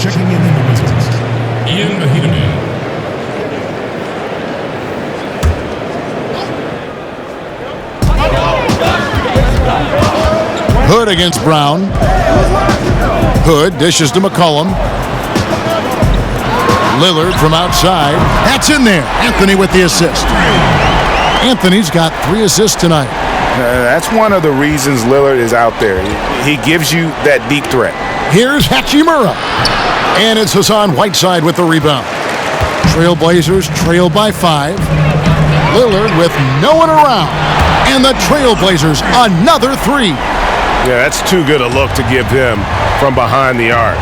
Checking in the Wizards, Ian Mahinmi. Hood against Brown. Hood dishes to McCollum. Lillard from outside. That's in there. Anthony with the assist. Anthony's got 3 assists tonight. That's one of the reasons Lillard is out there. He gives you that deep threat. Here's Hachimura. And it's Hassan Whiteside with the rebound. Trailblazers trail by 5. Lillard with no one around. And the Trailblazers another 3. Yeah, that's too good a look to give him from behind the arc.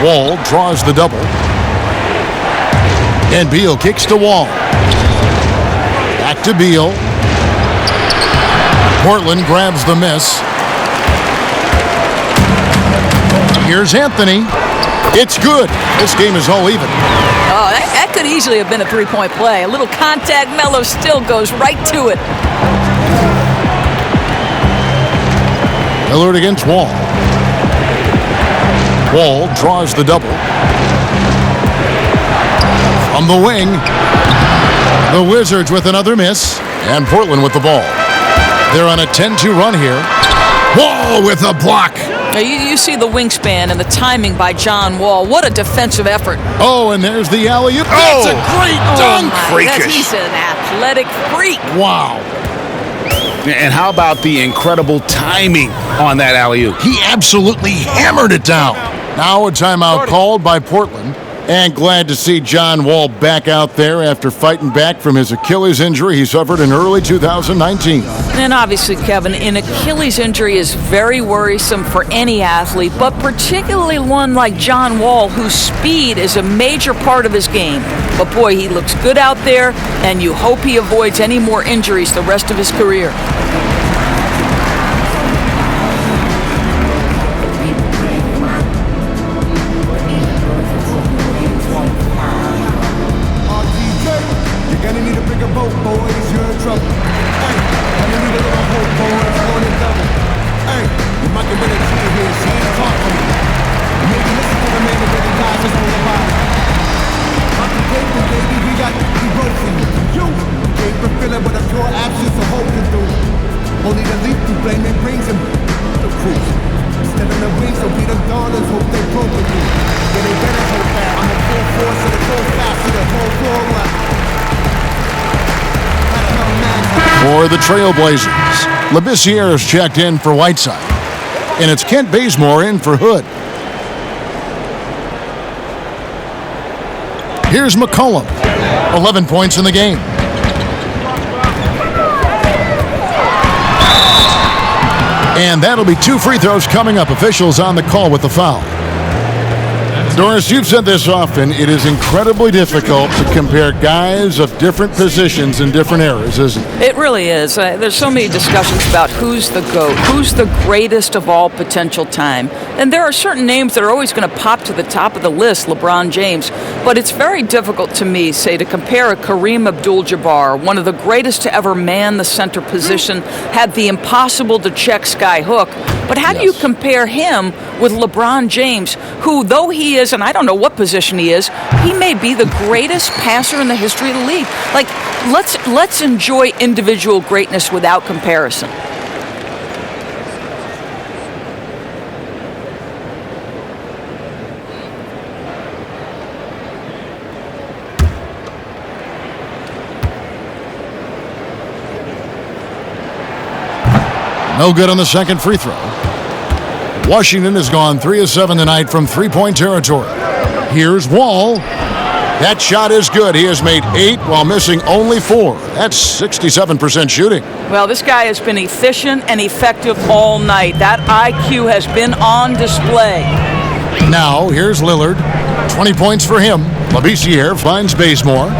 Wall draws the double. And Beal kicks to Wall. Back to Beal. Portland grabs the miss. Here's Anthony. It's good. This game is all even. Oh, that could easily have been a 3-point play. A little contact, Melo still goes right to it. Lillard against Wall. Wall draws the double. From the wing, the Wizards with another miss, and Portland with the ball. They're on a 10-2 run here. Wall with a block. Now you see the wingspan and the timing by John Wall. What a defensive effort. Oh, and there's the alley-oop. That's a great dunk. He's an athletic freak. Wow. And how about the incredible timing on that alley-oop? He absolutely hammered it down. Now a timeout called by Portland. And glad to see John Wall back out there after fighting back from his Achilles injury he suffered in early 2019. And obviously, Kevin, an Achilles injury is very worrisome for any athlete, but particularly one like John Wall, whose speed is a major part of his game. But boy, he looks good out there, and you hope he avoids any more injuries the rest of his career. For the Trailblazers, Labissiere is checked in for Whiteside. And it's Kent Bazemore in for Hood. Here's McCollum. 11 points in the game. And that'll be 2 free throws coming up. Officials on the call with the foul. Doris, you've said this often. It is incredibly difficult to compare guys of different positions in different eras, isn't it? It really is. There's so many discussions about who's the GOAT, who's the greatest of all potential time. And there are certain names that are always going to pop to the top of the list, LeBron James. But it's very difficult to me, say, to compare a Kareem Abdul-Jabbar, one of the greatest to ever man the center position, had the impossible to check sky hook. But how do you compare him with LeBron James, who, though he is, and I don't know what position he is, he may be the greatest passer in the history of the league. Like, let's enjoy individual greatness without comparison. No good on the second free throw. Washington has gone 3 of 7 tonight from three-point territory. Here's Wall. That shot is good. He has made 8 while missing only 4. That's 67% shooting. Well, this guy has been efficient and effective all night. That IQ has been on display. Now, here's Lillard. 20 points for him. Labissiere finds Bazemore.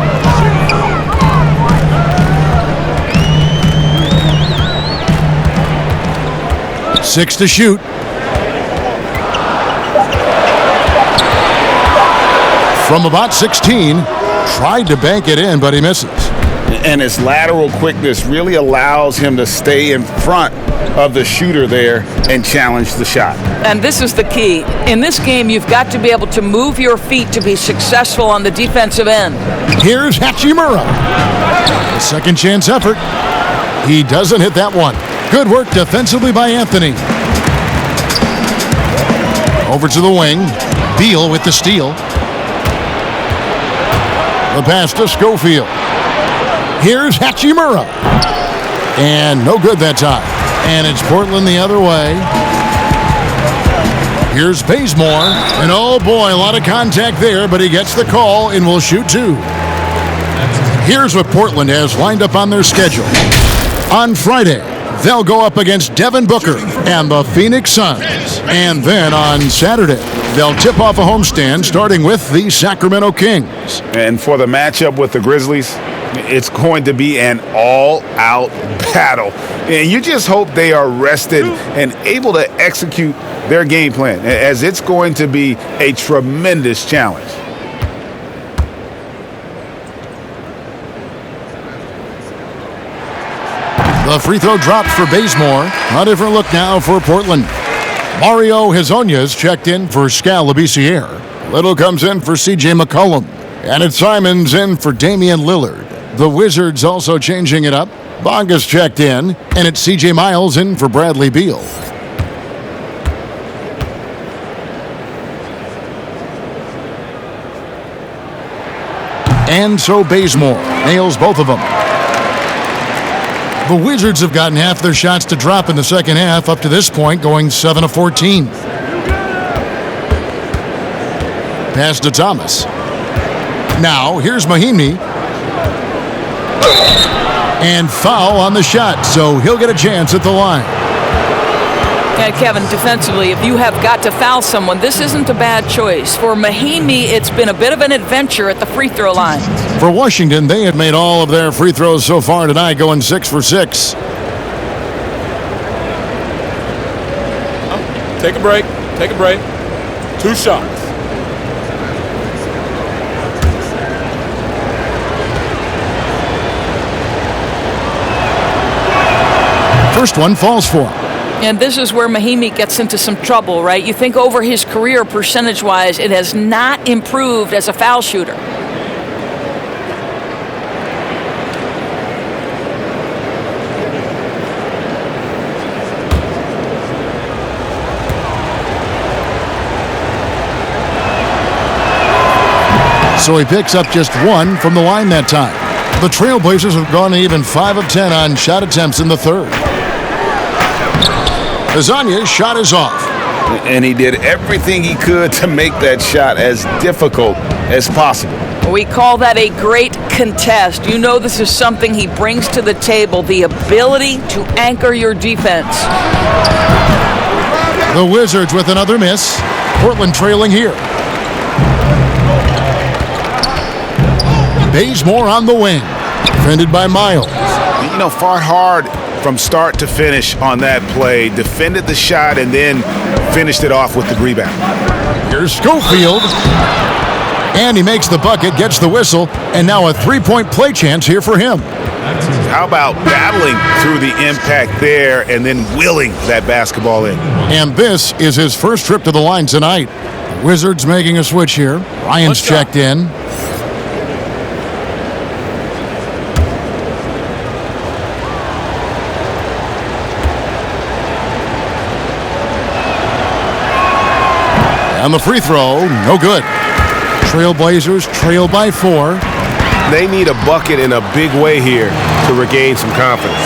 Six to shoot. From about 16, tried to bank it in, but he misses. And his lateral quickness really allows him to stay in front of the shooter there and challenge the shot. And this is the key. In this game, you've got to be able to move your feet to be successful on the defensive end. Here's Hachimura. A second chance effort. He doesn't hit that one. Good work defensively by Anthony. Over to the wing. Beal with the steal. The pass to Schofield. Here's Hachimura. And no good that time. And it's Portland the other way. Here's Bazemore. And oh boy, a lot of contact there, but he gets the call and will shoot 2. Here's what Portland has lined up on their schedule. On Friday, they'll go up against Devin Booker and the Phoenix Suns. And then on Saturday, they'll tip off a homestand starting with the Sacramento Kings. And for the matchup with the Grizzlies, it's going to be an all-out battle. And you just hope they are rested and able to execute their game plan, as it's going to be a tremendous challenge. The free throw dropped for Bazemore. A different look now for Portland. Mario Hezonja's checked in for Skal Labissiere. Little comes in for C.J. McCollum. And it's Simons in for Damian Lillard. The Wizards also changing it up. Bonga's checked in, and it's C.J. Miles in for Bradley Beal. And so Bazemore nails both of them. The Wizards have gotten half their shots to drop in the second half up to this point, going 7 of 14. Pass to Thomas. Now, here's Mahinmi. And foul on the shot, so he'll get a chance at the line. Yeah, Kevin, defensively, if you have got to foul someone, this isn't a bad choice. For Mahinmi, it's been a bit of an adventure at the free throw line. For Washington, they have made all of their free throws so far tonight, going 6 for 6. Take a break. Take a break. 2 shots. First one falls for him. And this is where Mahinmi gets into some trouble, right? You think over his career, percentage-wise, it has not improved as a foul shooter. So he picks up just 1 from the line that time. The Trailblazers have gone even 5 of 10 on shot attempts in the third. Hezonja's shot is off. And he did everything he could to make that shot as difficult as possible. We call that a great contest. You know this is something he brings to the table, the ability to anchor your defense. The Wizards with another miss. Portland trailing here. Bazemore on the wing. Defended by Miles. You know, fought hard from start to finish on that play. Defended the shot and then finished it off with the rebound. Here's Schofield. And he makes the bucket, gets the whistle, and now a three-point play chance here for him. How about battling through the impact there and then willing that basketball in? And this is his first trip to the line tonight. Wizards making a switch here. Ryan's checked in. And the free throw, no good. Trailblazers trail by 4. They need a bucket in a big way here to regain some confidence.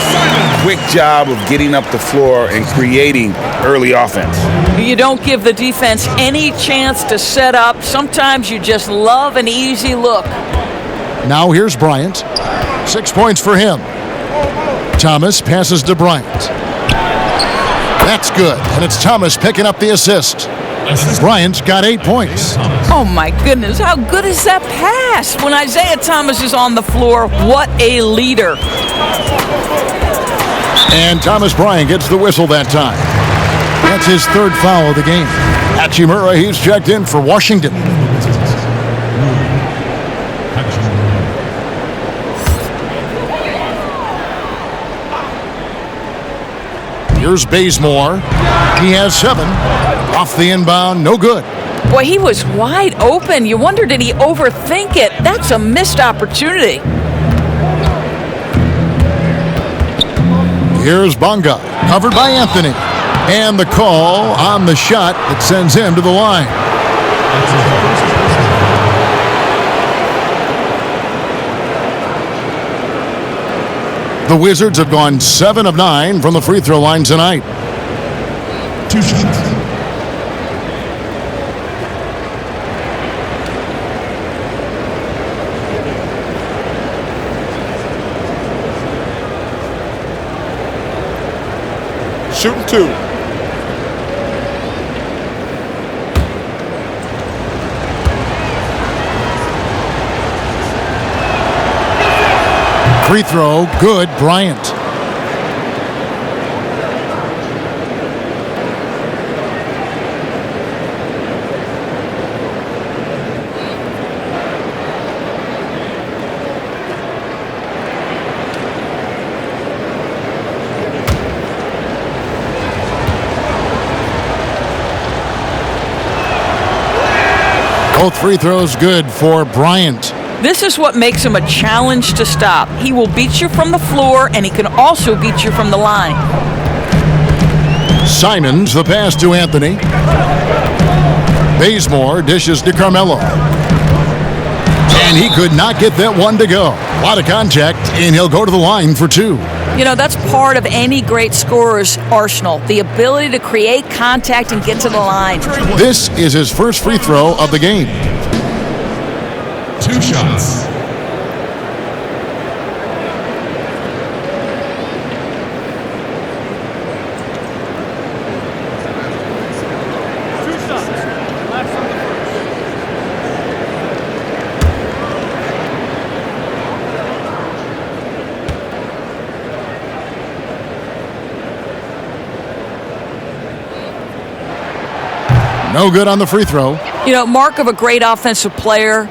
Quick job of getting up the floor and creating early offense. You don't give the defense any chance to set up. Sometimes you just love an easy look. Now here's Bryant. 6 points for him. Thomas passes to Bryant. That's good, and it's Thomas picking up the assist. Bryant's got 8 points. Oh my goodness, how good is that pass? When Isaiah Thomas is on the floor, what a leader. And Thomas Bryant gets the whistle that time. That's his 3rd foul of the game. Hachimura, he's checked in for Washington. Here's Bazemore. He has 7. Off the inbound, no good. Boy, he was wide open. You wonder, did he overthink it? That's a missed opportunity. Here's Bonga, covered by Anthony. And the call on the shot that sends him to the line. The Wizards have gone 7 of 9 from the free throw line tonight. 2 shots. Shooting 2. Free throw, good, Bryant. Both free throws good for Bryant. This is what makes him a challenge to stop. He will beat you from the floor, and he can also beat you from the line. Simons, the pass to Anthony. Bazemore dishes to Carmelo. And he could not get that one to go. A lot of contact, and he'll go to the line for 2. You know, that's part of any great scorer's arsenal, the ability to create contact and get to the line. This is his first free throw of the game. 2 shots. No good on the free throw. You know, mark of a great offensive player,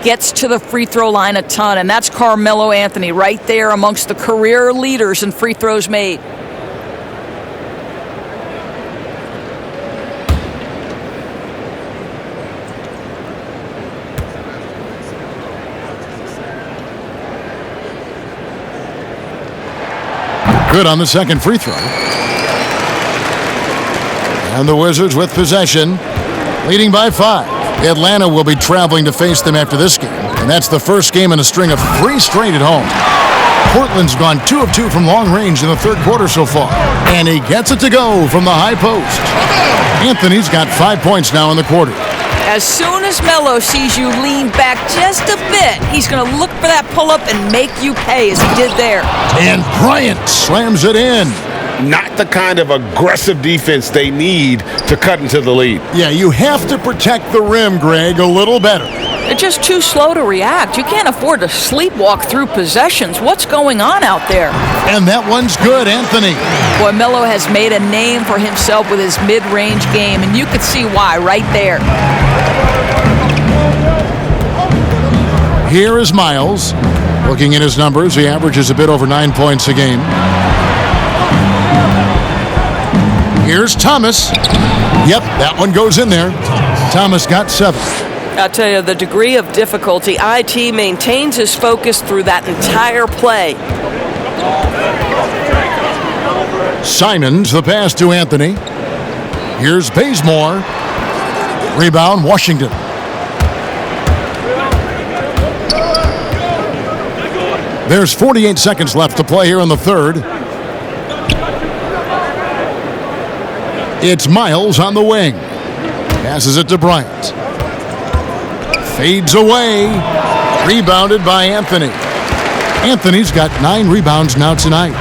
gets to the free throw line a ton, and that's Carmelo Anthony right there amongst the career leaders in free throws made. Good on the second free throw. And the Wizards with possession, leading by 5. Atlanta will be traveling to face them after this game, and that's the first game in a string of 3 straight at home. Portland's gone 2 of 2 from long range in the 3rd quarter so far, and he gets it to go from the high post. Anthony's got 5 points now in the quarter. As soon as Melo sees you lean back just a bit, he's going to look for that pull-up and make you pay, as he did there. And Bryant slams it in. Not the kind of aggressive defense they need to cut into the lead. Yeah, you have to protect the rim, Greg, a little better. They're just too slow to react. You can't afford to sleepwalk through possessions. What's going on out there? And that one's good, Anthony. Boy, Melo has made a name for himself with his mid-range game, and you could see why right there. Here is Miles. Looking at his numbers, he averages a bit over 9 points a game. Here's Thomas. Yep, that one goes in there. Thomas got 7. I'll tell you, the degree of difficulty, IT maintains his focus through that entire play. Simons, the pass to Anthony. Here's Bazemore. Rebound, Washington. There's 48 seconds left to play here in the third. It's Miles on the wing. Passes it to Bryant. Fades away. Rebounded by Anthony. Anthony's got 9 rebounds now tonight.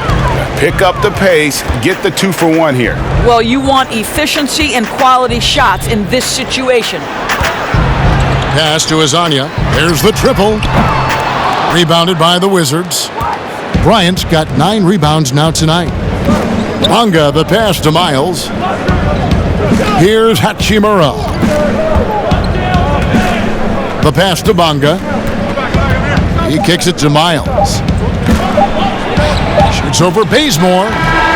Pick up the pace. Get the 2-for-1 here. Well, you want efficiency and quality shots in this situation. Pass to Azania. There's the triple. Rebounded by the Wizards. Bryant's got 9 rebounds now tonight. Bonga, the pass to Miles. Here's Hachimura. The pass to Bonga. He kicks it to Miles. Shoots over Bazemore.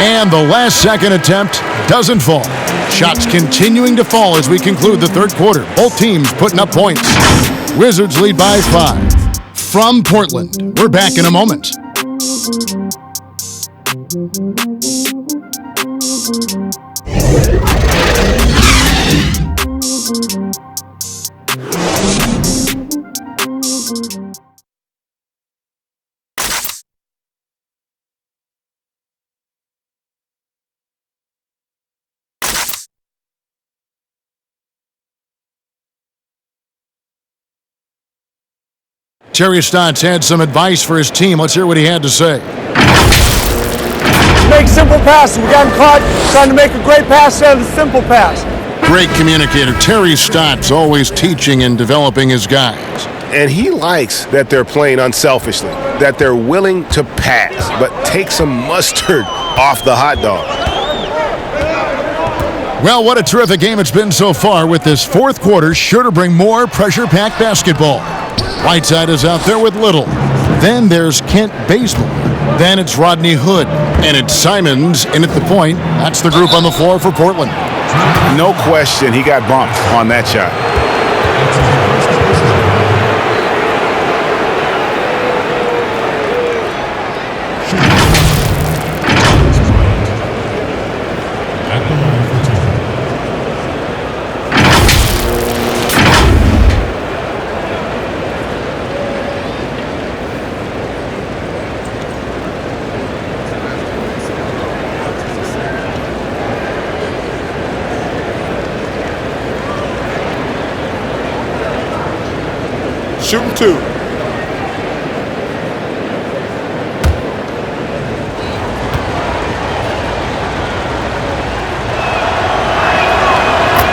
And the last second attempt doesn't fall. Shots continuing to fall as we conclude the third quarter. Both teams putting up points. Wizards lead by 5. From Portland, we're back in a moment. Terry Stotts had some advice for his team. Let's hear what he had to say. Make simple passes. We got him caught trying to make a great pass instead of a simple pass. Great communicator. Terry Stotts always teaching and developing his guys. And he likes that they're playing unselfishly, that they're willing to pass, but take some mustard off the hot dog. Well, what a terrific game it's been so far, with this fourth quarter sure to bring more pressure-packed basketball. Whiteside is out there with Little. Then there's Kent Bazemore. Then it's Rodney Hood. And it's Simons in at the point. That's the group on the floor for Portland. No question he got bumped on that shot. Shooting 2.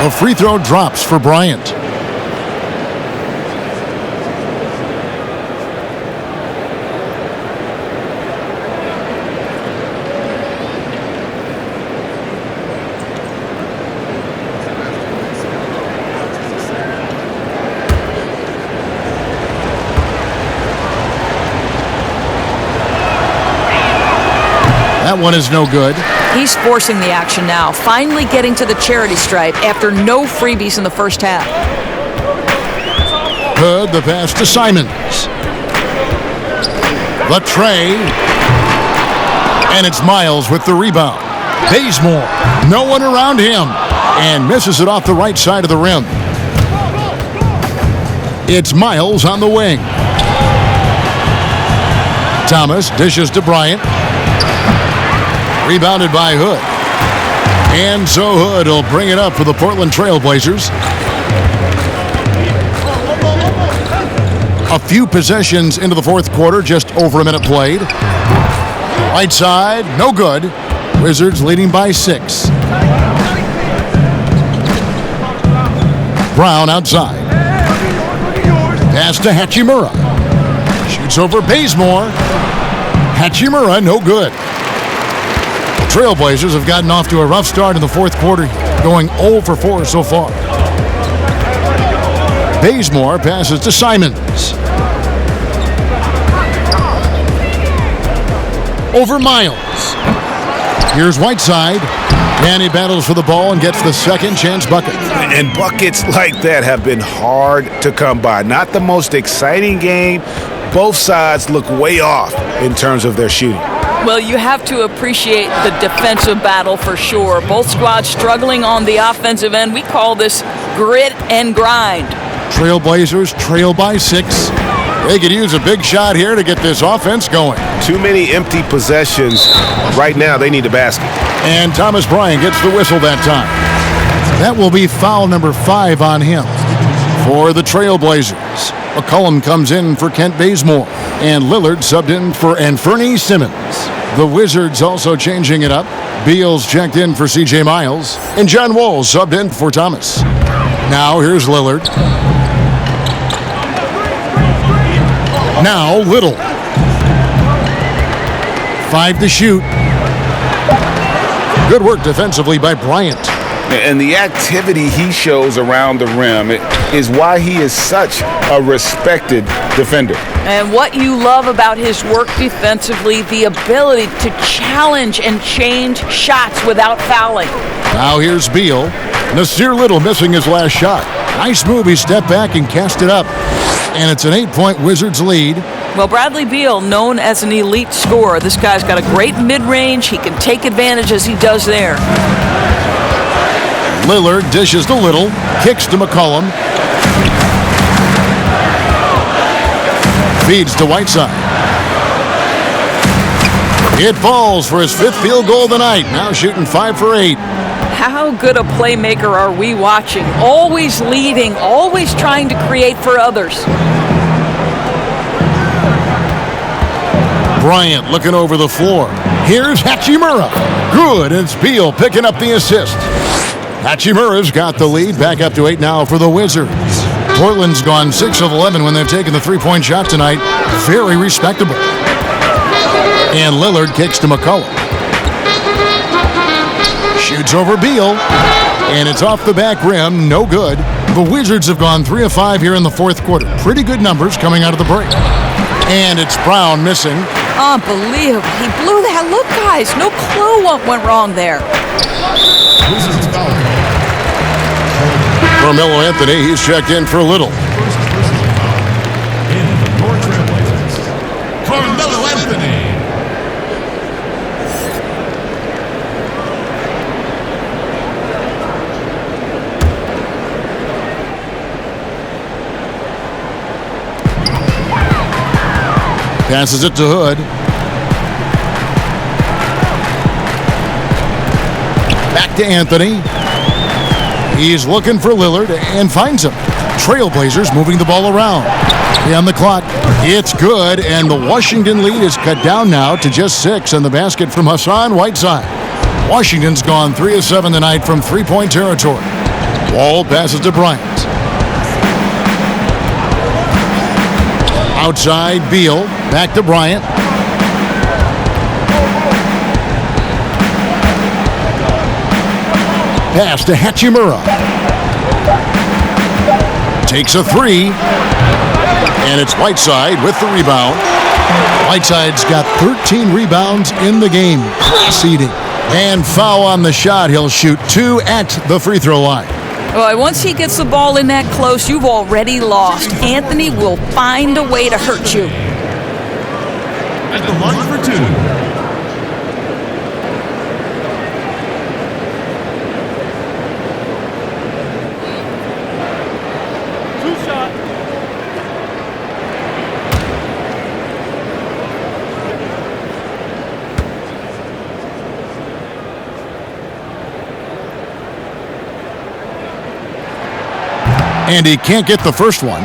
A free throw drops for Bryant. That one is no good. He's forcing the action now, finally getting to the charity stripe after no freebies in the first half. Hood, the pass to Simons. The tray. And it's Miles with the rebound. Bazemore, no one around him, and misses it off the right side of the rim. It's Miles on the wing. Thomas dishes to Bryant. Rebounded by Hood. And so Hood will bring it up for the Portland Trail Blazers. A few possessions into the fourth quarter, just over a minute played. Right side, no good. Wizards leading by 6. Brown outside. Pass to Hachimura. Shoots over Bazemore. Hachimura, no good. Trailblazers have gotten off to a rough start in the fourth quarter, going 0 for 4 so far. Bazemore passes to Simons. Over Miles. Here's Whiteside. And he battles for the ball and gets the second chance bucket. And buckets like that have been hard to come by. Not the most exciting game. Both sides look way off in terms of their shooting. Well, you have to appreciate the defensive battle for sure. Both squads struggling on the offensive end. We call this grit and grind. Trailblazers trail by 6. They could use a big shot here to get this offense going. Too many empty possessions. Right now, they need a basket. And Thomas Bryant gets the whistle that time. That will be foul number 5 on him. For the Trailblazers, McCollum comes in for Kent Bazemore, and Lillard subbed in for Anthony Simmons. The Wizards also changing it up. Beal's checked in for C.J. Miles, and John Wall subbed in for Thomas. Now here's Lillard. Now Little. 5 to shoot. Good work defensively by Bryant. And the activity he shows around the rim is why he is such a respected defender. And what you love about his work defensively, the ability to challenge and change shots without fouling. Now here's Beal. Nasir Little missing his last shot. Nice move. He stepped back and cast it up. And it's an 8-point Wizards lead. Well, Bradley Beal, known as an elite scorer. This guy's got a great mid-range. He can take advantage as he does there. Lillard dishes to Little, kicks to McCollum. Feeds to Whiteside. It falls for his 5th field goal of the night. Now shooting 5 for 8. How good a playmaker are we watching? Always leading, always trying to create for others. Bryant looking over the floor. Here's Hachimura. Good, and it's Beal picking up the assist. Hachimura's got the lead, back up to 8 now for the Wizards. Portland's gone 6 of 11 when they've taken the 3-point shot tonight. Very respectable. And Lillard kicks to McCollum. Shoots over Beal, and it's off the back rim, no good. The Wizards have gone 3 of 5 here in the 4th quarter. Pretty good numbers coming out of the break. And it's Brown missing. Unbelievable. He blew that. Look, guys, no clue what went wrong there. Carmelo Anthony, he's checked in for Little. Carmelo Anthony. Passes it to Hood. Back to Anthony. He's looking for Lillard and finds him. Trailblazers moving the ball around. On the clock. It's good, and the Washington lead is cut down now to just 6 on the basket from Hassan Whiteside. Washington's gone 3 of 7 tonight from 3-point territory. Wall passes to Bryant. Outside, Beal. Back to Bryant. Pass to Hachimura. Takes a 3. And it's Whiteside with the rebound. Whiteside's got 13 rebounds in the game. Class-eating. And foul on the shot. He'll shoot 2 at the free throw line. Well, once he gets the ball in that close, you've already lost. Anthony will find a way to hurt you. At the line for 2. And he can't get the first one.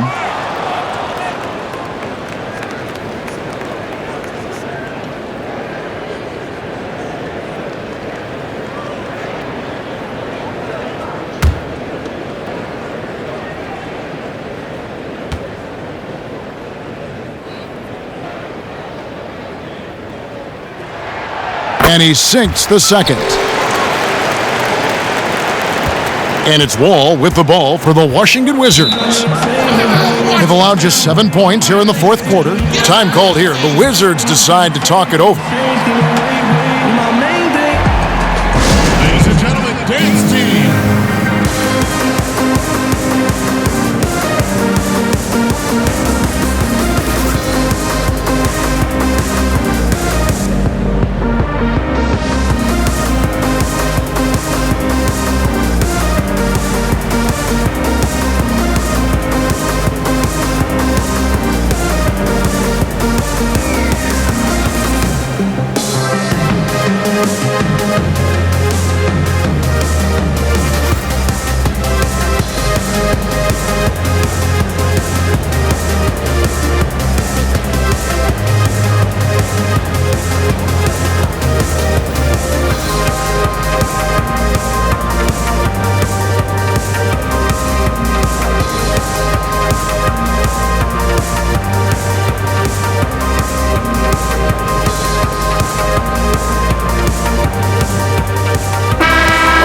And he sinks the second. And it's Wall with the ball for the Washington Wizards. They've allowed just 7 points here in the 4th quarter. Time called here. The Wizards decide to talk it over. Ladies and gentlemen, dance team.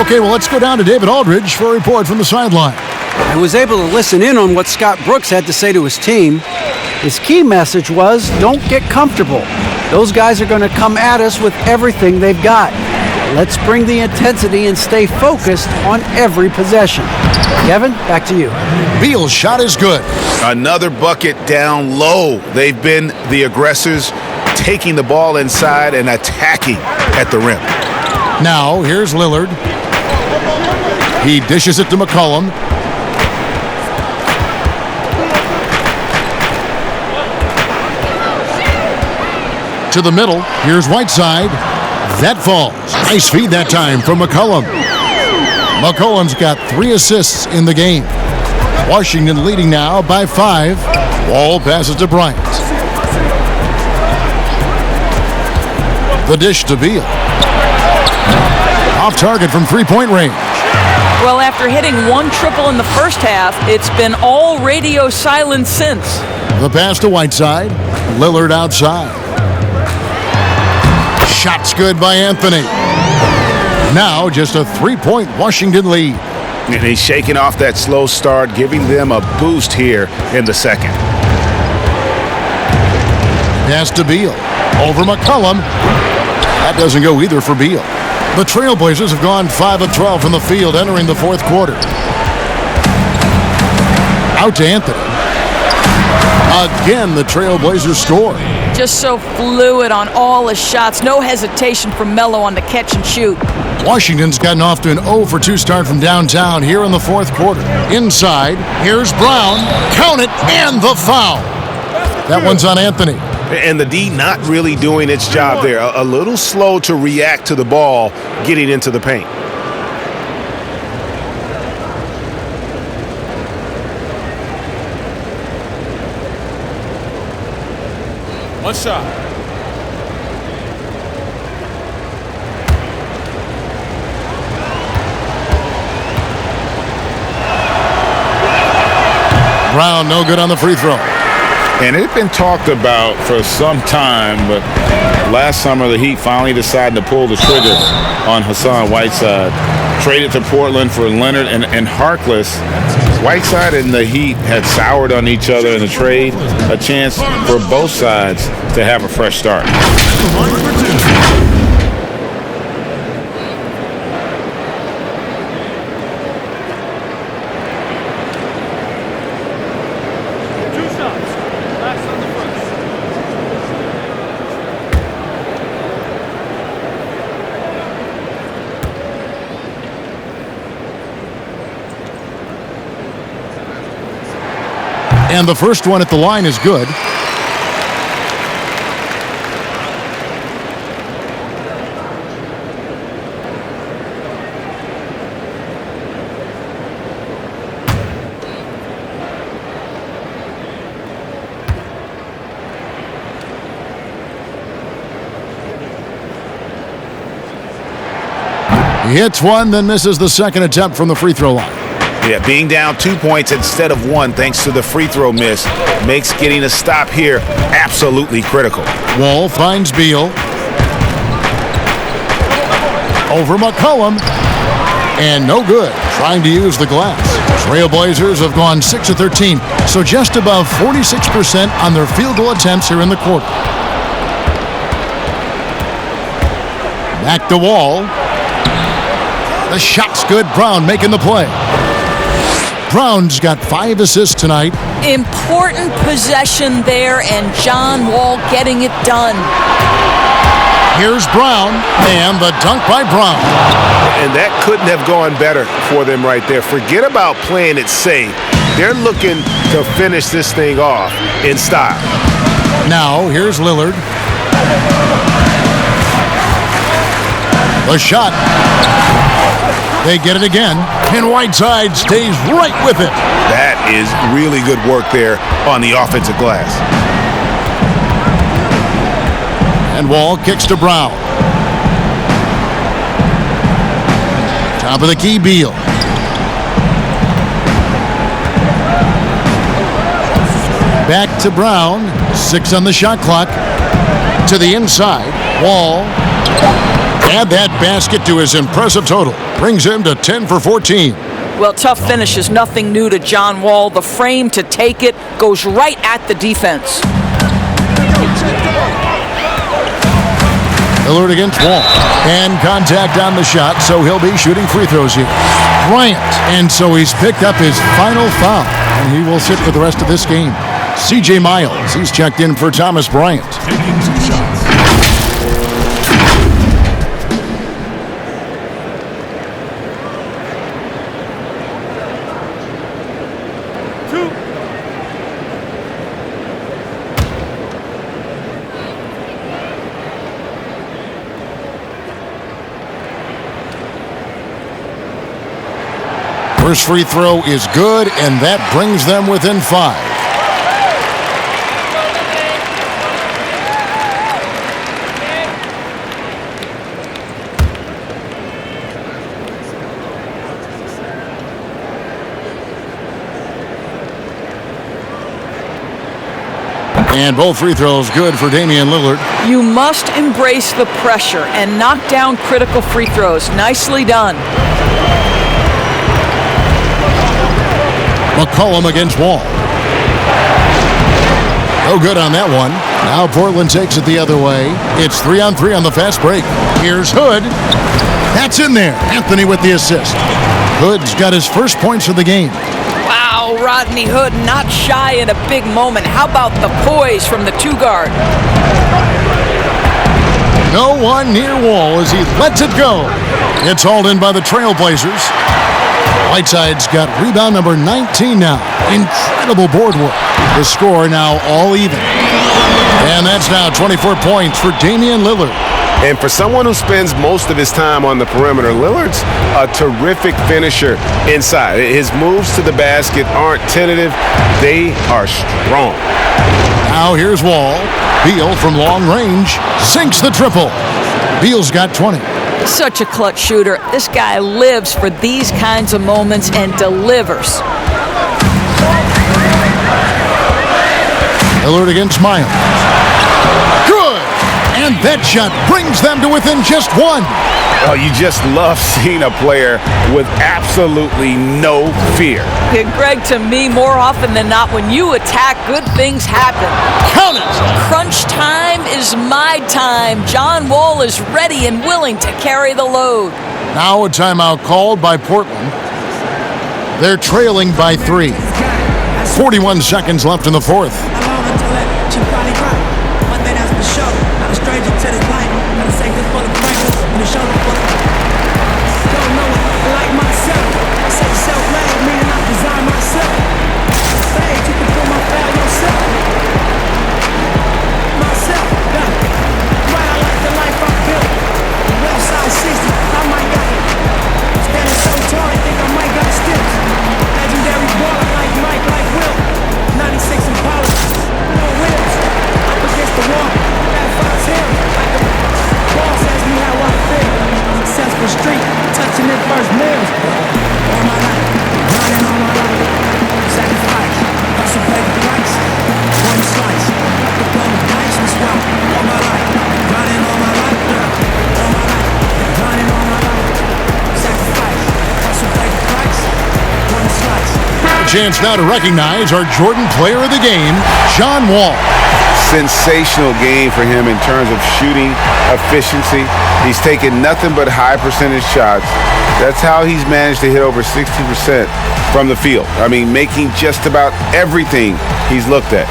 Okay, well, let's go down to David Aldridge for a report from the sideline. I was able to listen in on what Scott Brooks had to say to his team. His key message was, don't get comfortable. Those guys are going to come at us with everything they've got. Let's bring the intensity and stay focused on every possession. Kevin, back to you. Beal's shot is good. Another bucket down low. They've been the aggressors, taking the ball inside and attacking at the rim. Now, here's Lillard. He dishes it to McCollum. To the middle. Here's Whiteside. That falls. Nice feed that time from McCollum. McCollum's got 3 assists in the game. Washington leading now by 5. Wall passes to Bryant. The dish to Beal. Off target from three-point range. Well, after hitting 1 triple in the first half, it's been all radio silence since. The pass to Whiteside. Lillard outside. Shot's good by Anthony. Now just a 3-point Washington lead. And he's shaking off that slow start, giving them a boost here in the second. Pass to Beal. Over McCollum. That doesn't go either for Beal. The Trailblazers have gone 5 of 12 from the field entering the fourth quarter. Out to Anthony. Again, the Trailblazers score. Just so fluid on all his shots. No hesitation from Melo on the catch and shoot. Washington's gotten off to an 0 for 2 start from downtown here in the fourth quarter. Inside, here's Brown. Count it, and the foul. That one's on Anthony. And the D not really doing its job there. A little slow to react to the ball getting into the paint. One shot. Brown, no good on the free throw. And it had been talked about for some time, but last summer the Heat finally decided to pull the trigger on Hassan Whiteside. Traded to Portland for Leonard and Harkless. Whiteside and the Heat had soured on each other in the trade. A chance for both sides to have a fresh start. And the first one at the line is good. He hits one, then misses the second attempt from the free throw line. Yeah, being down 2 points instead of 1 thanks to the free throw miss makes getting a stop here absolutely critical. Wall finds Beal. Over McCollum. And no good. Trying to use the glass. Trailblazers have gone 6 of 13, so just above 46% on their field goal attempts here in the quarter. Back to Wall. The shot's good. Brown making the play. Brown's got 5 assists tonight. Important possession there, and John Wall getting it done. Here's Brown, and the dunk by Brown. And that couldn't have gone better for them right there. Forget about playing it safe. They're looking to finish this thing off in style. Now, here's Lillard. The shot. They get it again, and Whiteside stays right with it. That is really good work there on the offensive glass. And Wall kicks to Brown. Top of the key, Beal. Back to Brown. 6 on the shot clock. To the inside. Wall. Add that basket to his impressive total. Brings him to 10 for 14. Well, tough finish is nothing new to John Wall. The frame to take it goes right at the defense. Lillard against Wall. And contact on the shot, so he'll be shooting free throws here. Bryant. And so he's picked up his final foul, and he will sit for the rest of this game. C.J. Miles, he's checked in for Thomas Bryant. First free throw is good, and that brings them within 5. And both free throws good for Damian Lillard. You must embrace the pressure and knock down critical free throws. Nicely done. McCollum against Wall. No good on that one. Now Portland takes it the other way. It's 3-on-3 on the fast break. Here's Hood. That's in there. Anthony with the assist. Hood's got his first points of the game. Wow, Rodney Hood not shy in a big moment. How about the poise from the 2-guard? No one near Wall as he lets it go. It's hauled in by the Trailblazers. Whiteside's got rebound number 19 now. Incredible board work. The score now all even. And that's now 24 points for Damian Lillard. And for someone who spends most of his time on the perimeter, Lillard's a terrific finisher inside. His moves to the basket aren't tentative. They are strong. Now here's Wall. Beal from long range sinks the triple. Beal's got 20. Such a clutch shooter. This guy lives for these kinds of moments and delivers. Lillard against Miles. Good! And that shot brings them to within just 1. Oh, you just love seeing a player with absolutely no fear. Greg, to me, more often than not, when you attack, good things happen. Count it! Crunch time is my time. John Wall is ready and willing to carry the load. Now a timeout called by Portland. They're trailing by 3. 41 seconds left in the fourth. Chance now to recognize our Jordan Player of the Game, John Wall. Sensational game for him in terms of shooting efficiency. He's taken nothing but high percentage shots. That's how he's managed to hit over 60% from the field. I mean, making just about everything he's looked at.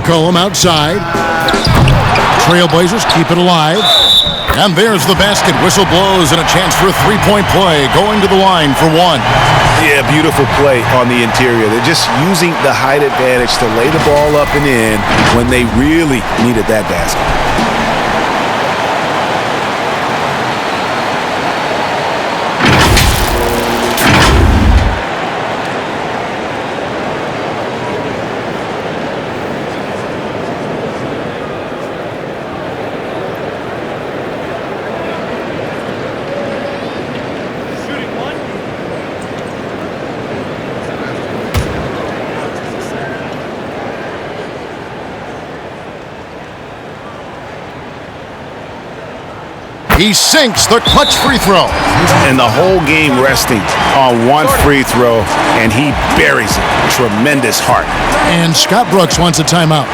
McCollum outside. Trailblazers keep it alive. And there's the basket. Whistle blows and a chance for a three-point play. Going to the line for 1. Yeah, beautiful play on the interior. They're just using the height advantage to lay the ball up and in when they really needed that basket. He sinks the clutch free throw. And the whole game resting on one free throw, and he buries it. Tremendous heart. And Scott Brooks wants a timeout.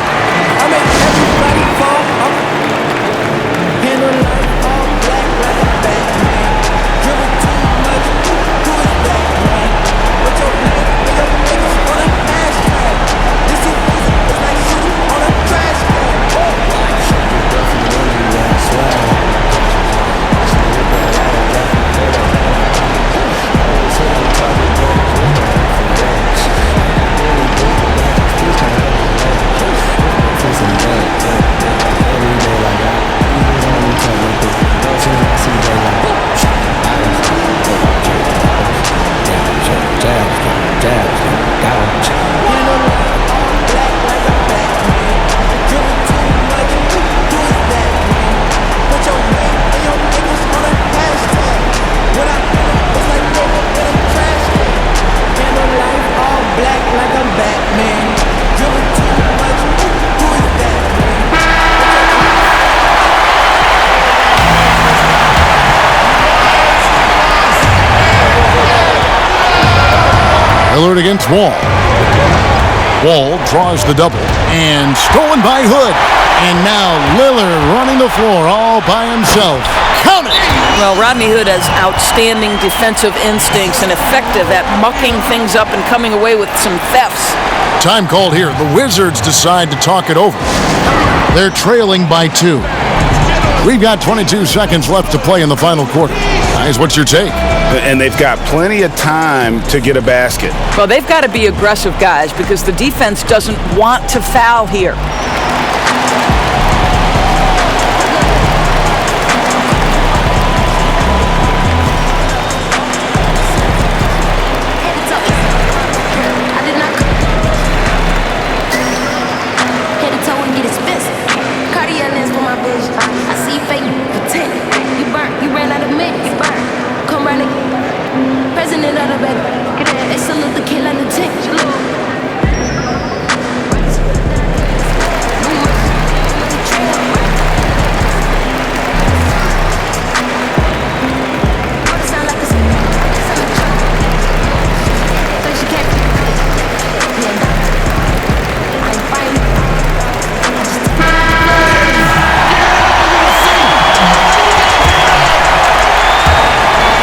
Lillard against Wall. Wall draws the double and stolen by Hood. And now Lillard running the floor all by himself. Count it! Well, Rodney Hood has outstanding defensive instincts and effective at mucking things up and coming away with some thefts. Time called here. The Wizards decide to talk it over. They're trailing by 2. We've got 22 seconds left to play in the final quarter. Guys, what's your take? And they've got plenty of time to get a basket. Well, they've got to be aggressive, guys, because the defense doesn't want to foul here.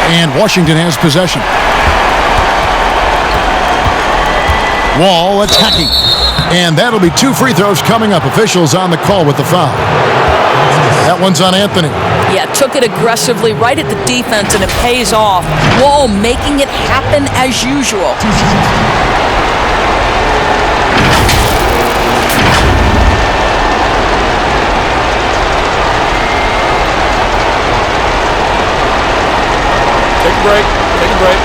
And Washington has possession. Wall attacking. And that'll be 2 free throws coming up. Officials on the call with the foul. That one's on Anthony. Yeah, took it aggressively right at the defense, and it pays off. Wall making it happen as usual. Take a break.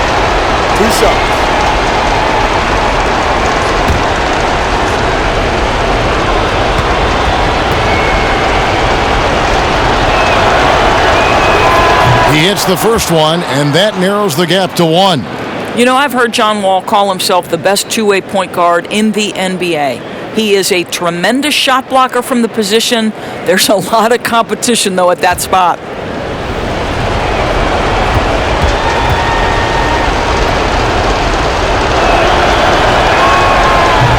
2 shots. He hits the first one, and that narrows the gap to 1. You know, I've heard John Wall call himself the best two-way point guard in the NBA. He is a tremendous shot blocker from the position. There's a lot of competition, though, at that spot.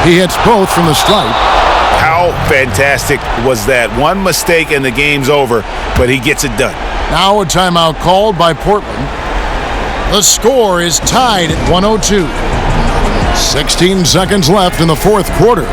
He hits both from the stripe. How fantastic was that? One mistake and the game's over, but he gets it done. Now a timeout called by Portland. The score is tied at 102. 16 seconds left in the fourth quarter.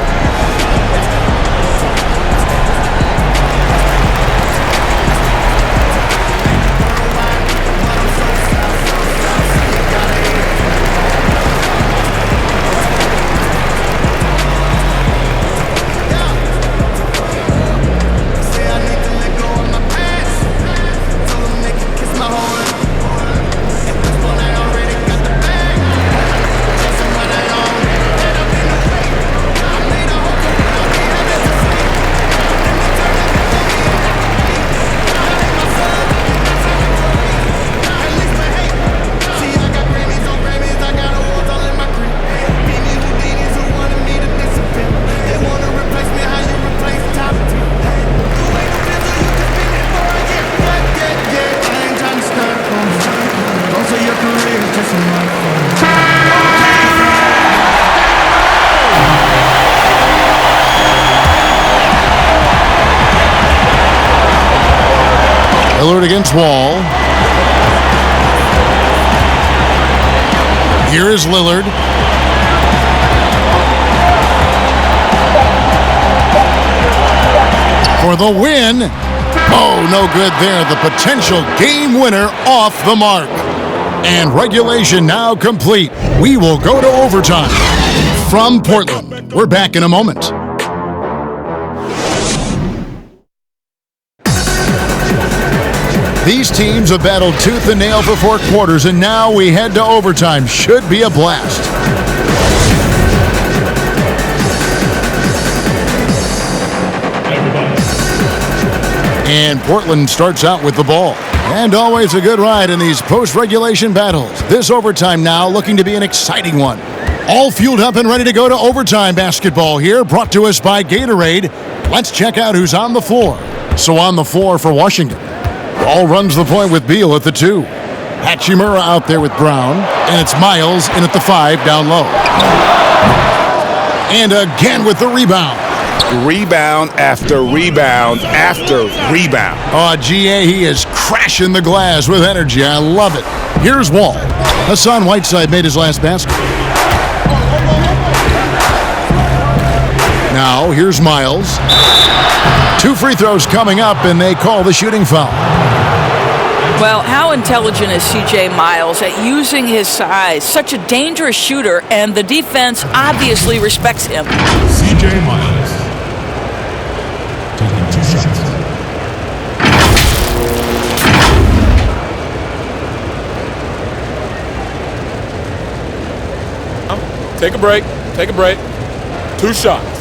Lillard against Wall. Here is Lillard. For the win. Oh, no good there. The potential game winner off the mark. And regulation now complete. We will go to overtime. From Portland, we're back in a moment. These teams have battled tooth and nail for 4 quarters, and now we head to overtime. Should be a blast. And Portland starts out with the ball. And always a good ride in these post-regulation battles. This overtime now looking to be an exciting one. All fueled up and ready to go to overtime basketball here, brought to us by Gatorade. Let's check out who's on the floor. So on the floor for Washington. Ball runs the point with Beal at the 2. Hachimura out there with Brown. And it's Miles in at the 5 down low. And again with the rebound. Rebound after rebound after rebound. Oh, GA, he is crashing the glass with energy. I love it. Here's Wall. Hassan Whiteside made his last basket. Now, here's Miles. 2 free throws coming up, and they call the shooting foul. Well, how intelligent is C.J. Miles at using his size? Such a dangerous shooter, and the defense obviously respects him. C.J. Miles. Taking 2 shots. Take a break. Take a break. 2 shots.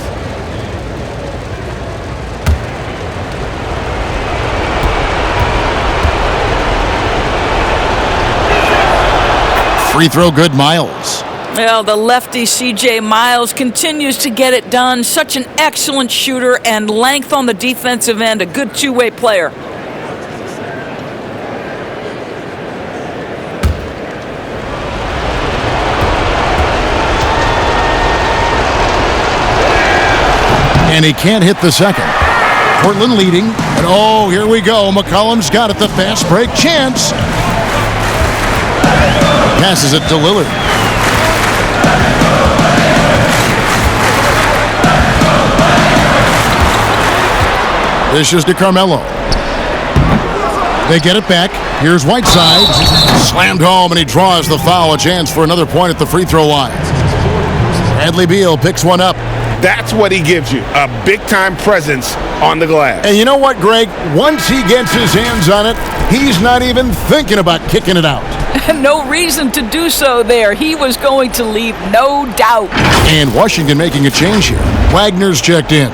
Free throw good, Miles. Well, the lefty C.J. Miles continues to get it done. Such an excellent shooter and length on the defensive end. A good two-way player. And he can't hit the second. Portland leading. And oh, here we go. McCollum's got it. The fast break chance. Passes it to Lillard. This is to Carmelo. They get it back. Here's Whiteside. Slammed home, and he draws the foul. A chance for another point at the free throw line. Bradley Beal picks one up. That's what he gives you, a big-time presence on the glass. And you know what, Greg? Once he gets his hands on it, he's not even thinking about kicking it out. No reason to do so there. He was going to leave, no doubt. And Washington making a change here. Wagner's checked in.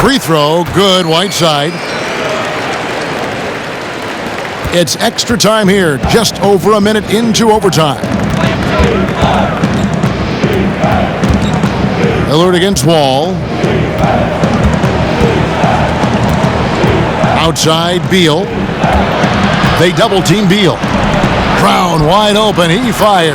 Free throw, good, Whiteside. It's extra time here, just over a minute into overtime. Lillard against Wall. Outside, Beal. They double-team Beal. Brown wide open, he fires.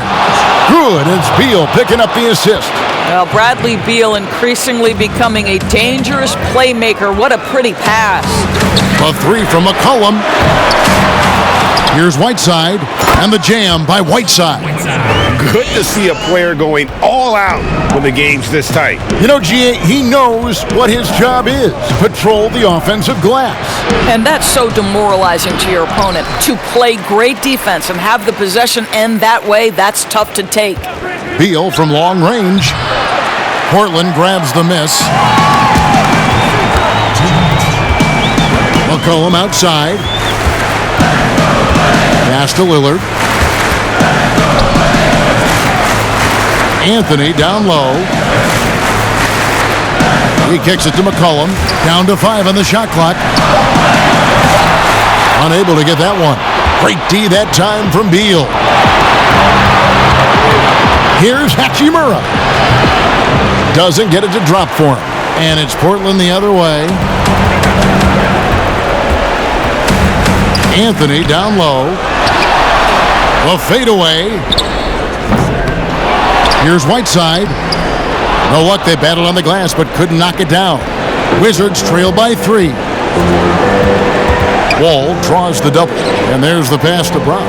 Good, it's Beal picking up the assist. Well, Bradley Beal increasingly becoming a dangerous playmaker. What a pretty pass. A 3 from McCollum. Here's Whiteside, and the jam by Whiteside. Good to see a player going all out when the game's this tight. You know, GA, he knows what his job is. Patrol the offensive glass. And that's so demoralizing to your opponent. To play great defense and have the possession end that way, that's tough to take. Beal from long range. Portland grabs the miss. McCollum outside. Pass to Lillard. Anthony down low. He kicks it to McCollum. Down to 5 on the shot clock. Unable to get that one. Great D that time from Beal. Here's Hachimura. Doesn't get it to drop for him. And it's Portland the other way. Anthony down low. The fadeaway. Here's Whiteside. No luck, they battled on the glass but couldn't knock it down. Wizards trail by 3. Wall draws the double, and there's the pass to Brown.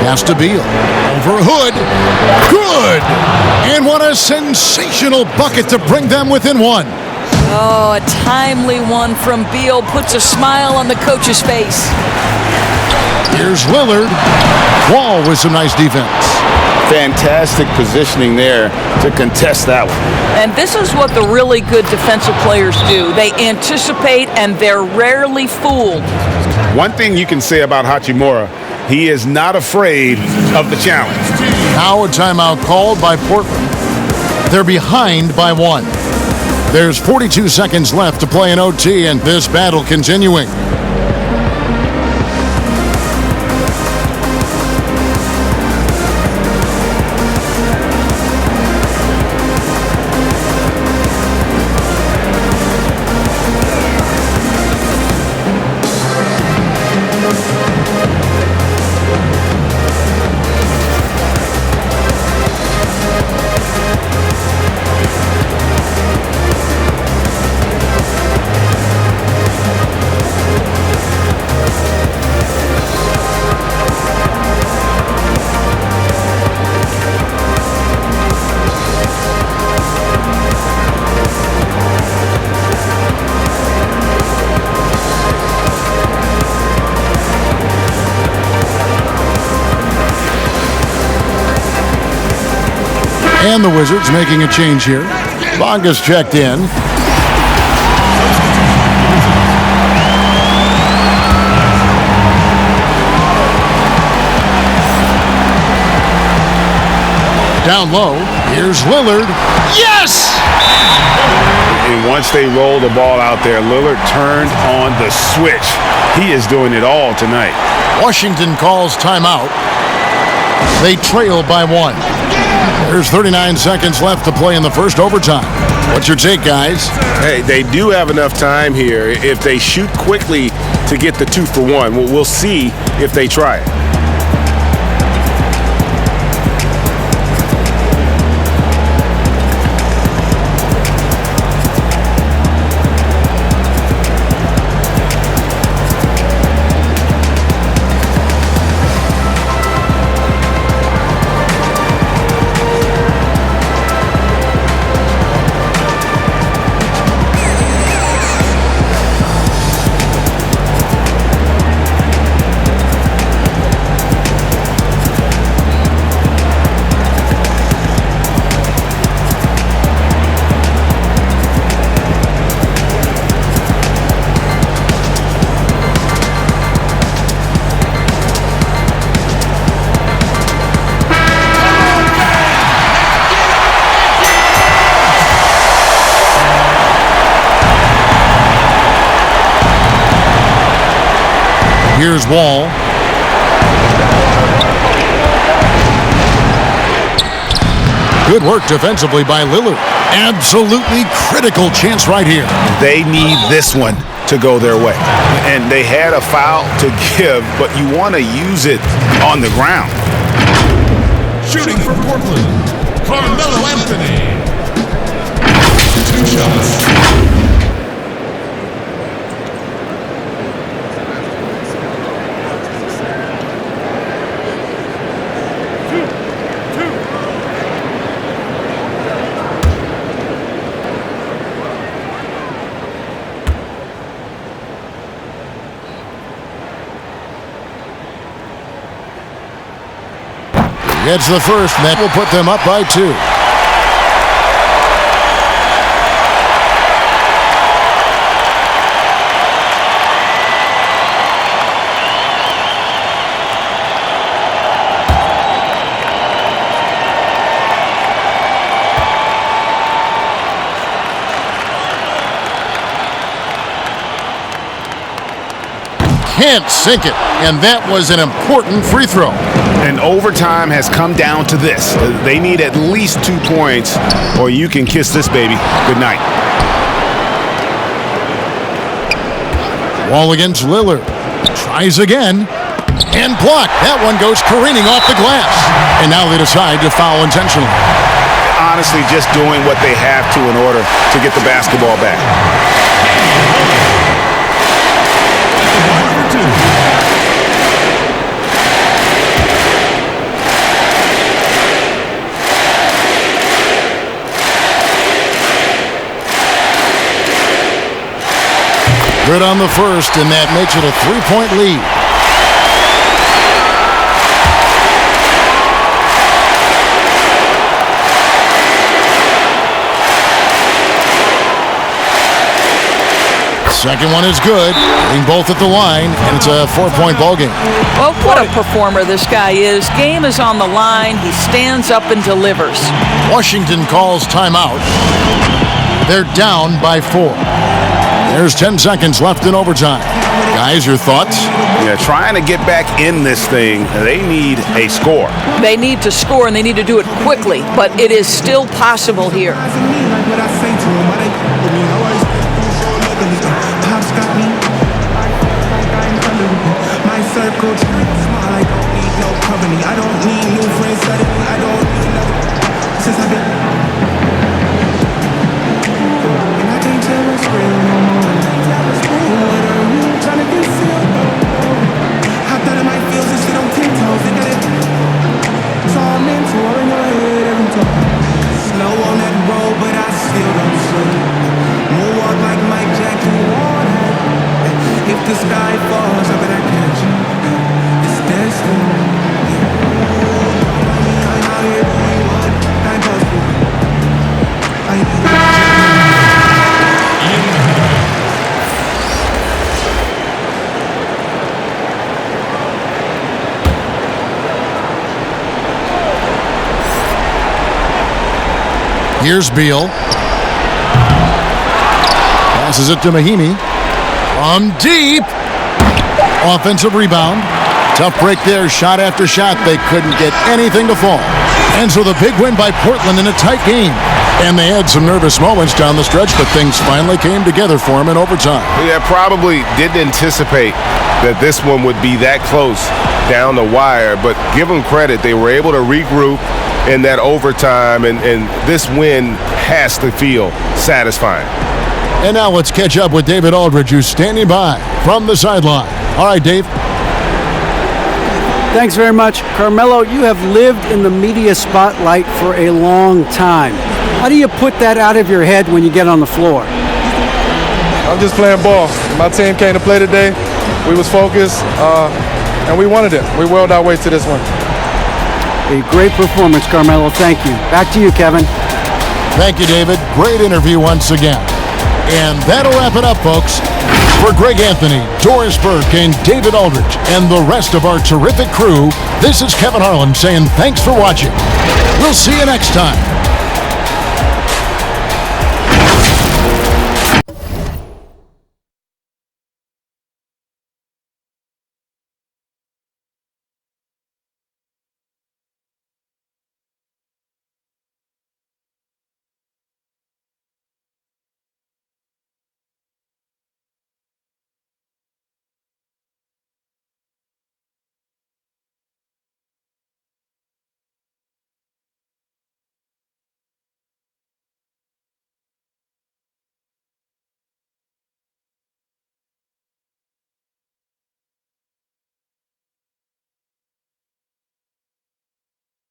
Pass to Beal. Over Hood. Good! And what a sensational bucket to bring them within 1. Oh, a timely one from Beal puts a smile on the coach's face. Here's Lillard. Wall with some nice defense. Fantastic positioning there to contest that one. And this is what the really good defensive players do. They anticipate and they're rarely fooled. One thing you can say about Hachimura, he is not afraid of the challenge. Now a timeout called by Portland. They're behind by 1. There's 42 seconds left to play in OT, and this battle continuing. And the Wizards making a change here. Longa's checked in. Down low, here's Lillard. Yes! And once they roll the ball out there, Lillard turned on the switch. He is doing it all tonight. Washington calls timeout. They trail by 1. There's 39 seconds left to play in the first overtime. What's your take, guys? Hey, they do have enough time here if they shoot quickly to get the 2 for 1. We'll see if they try it. Here's Wall. Good work defensively by Lillard. Absolutely critical chance right here. They need this one to go their way. And they had a foul to give, but you want to use it on the ground. Shooting for Portland, Carmelo Anthony. 2 shots. Gets the first, and that will put them up by 2. can't sink it. And that was an important free throw. And overtime has come down to this. They need at least 2 points, or you can kiss this baby goodnight. Wall against Lillard. Tries again. And blocked. That one goes careening off the glass. And now they decide to foul intentionally. Honestly, just doing what they have to in order to get the basketball back. Good on the first, and that makes it a 3-point lead. Second one is good, hitting both at the line, and it's a 4-point ball game. Well, what a performer this guy is. Game is on the line. He stands up and delivers. Washington calls timeout. They're down by 4. There's 10 seconds left in overtime. Guys, your thoughts? Yeah, trying to get back in this thing, they need a score. They need to score, and they need to do it quickly, but it is still possible here. The sky falls, I bet I catch you. It's destined. I'm out here doing what I'm supposed to. Here's Beal. Passes it to Mahimi. From deep. Offensive rebound. Tough break there. Shot after shot. They couldn't get anything to fall. And so the big win by Portland in a tight game. And they had some nervous moments down the stretch, but things finally came together for them in overtime. Yeah, probably didn't anticipate that this one would be that close down the wire, but give them credit. They were able to regroup in that overtime, and this win has to feel satisfying. And now let's catch up with David Aldridge, who's standing by from the sideline. All right, Dave. Thanks very much. Carmelo, you have lived in the media spotlight for a long time. How do you put that out of your head when you get on the floor? I'm just playing ball. My team came to play today. We was focused, and we wanted it. We willed our way to this one. A great performance, Carmelo. Thank you. Back to you, Kevin. Thank you, David. Great interview once again. And that'll wrap it up, folks. For Greg Anthony, Doris Burke, and David Aldridge, and the rest of our terrific crew, this is Kevin Harlan saying thanks for watching. We'll see you next time.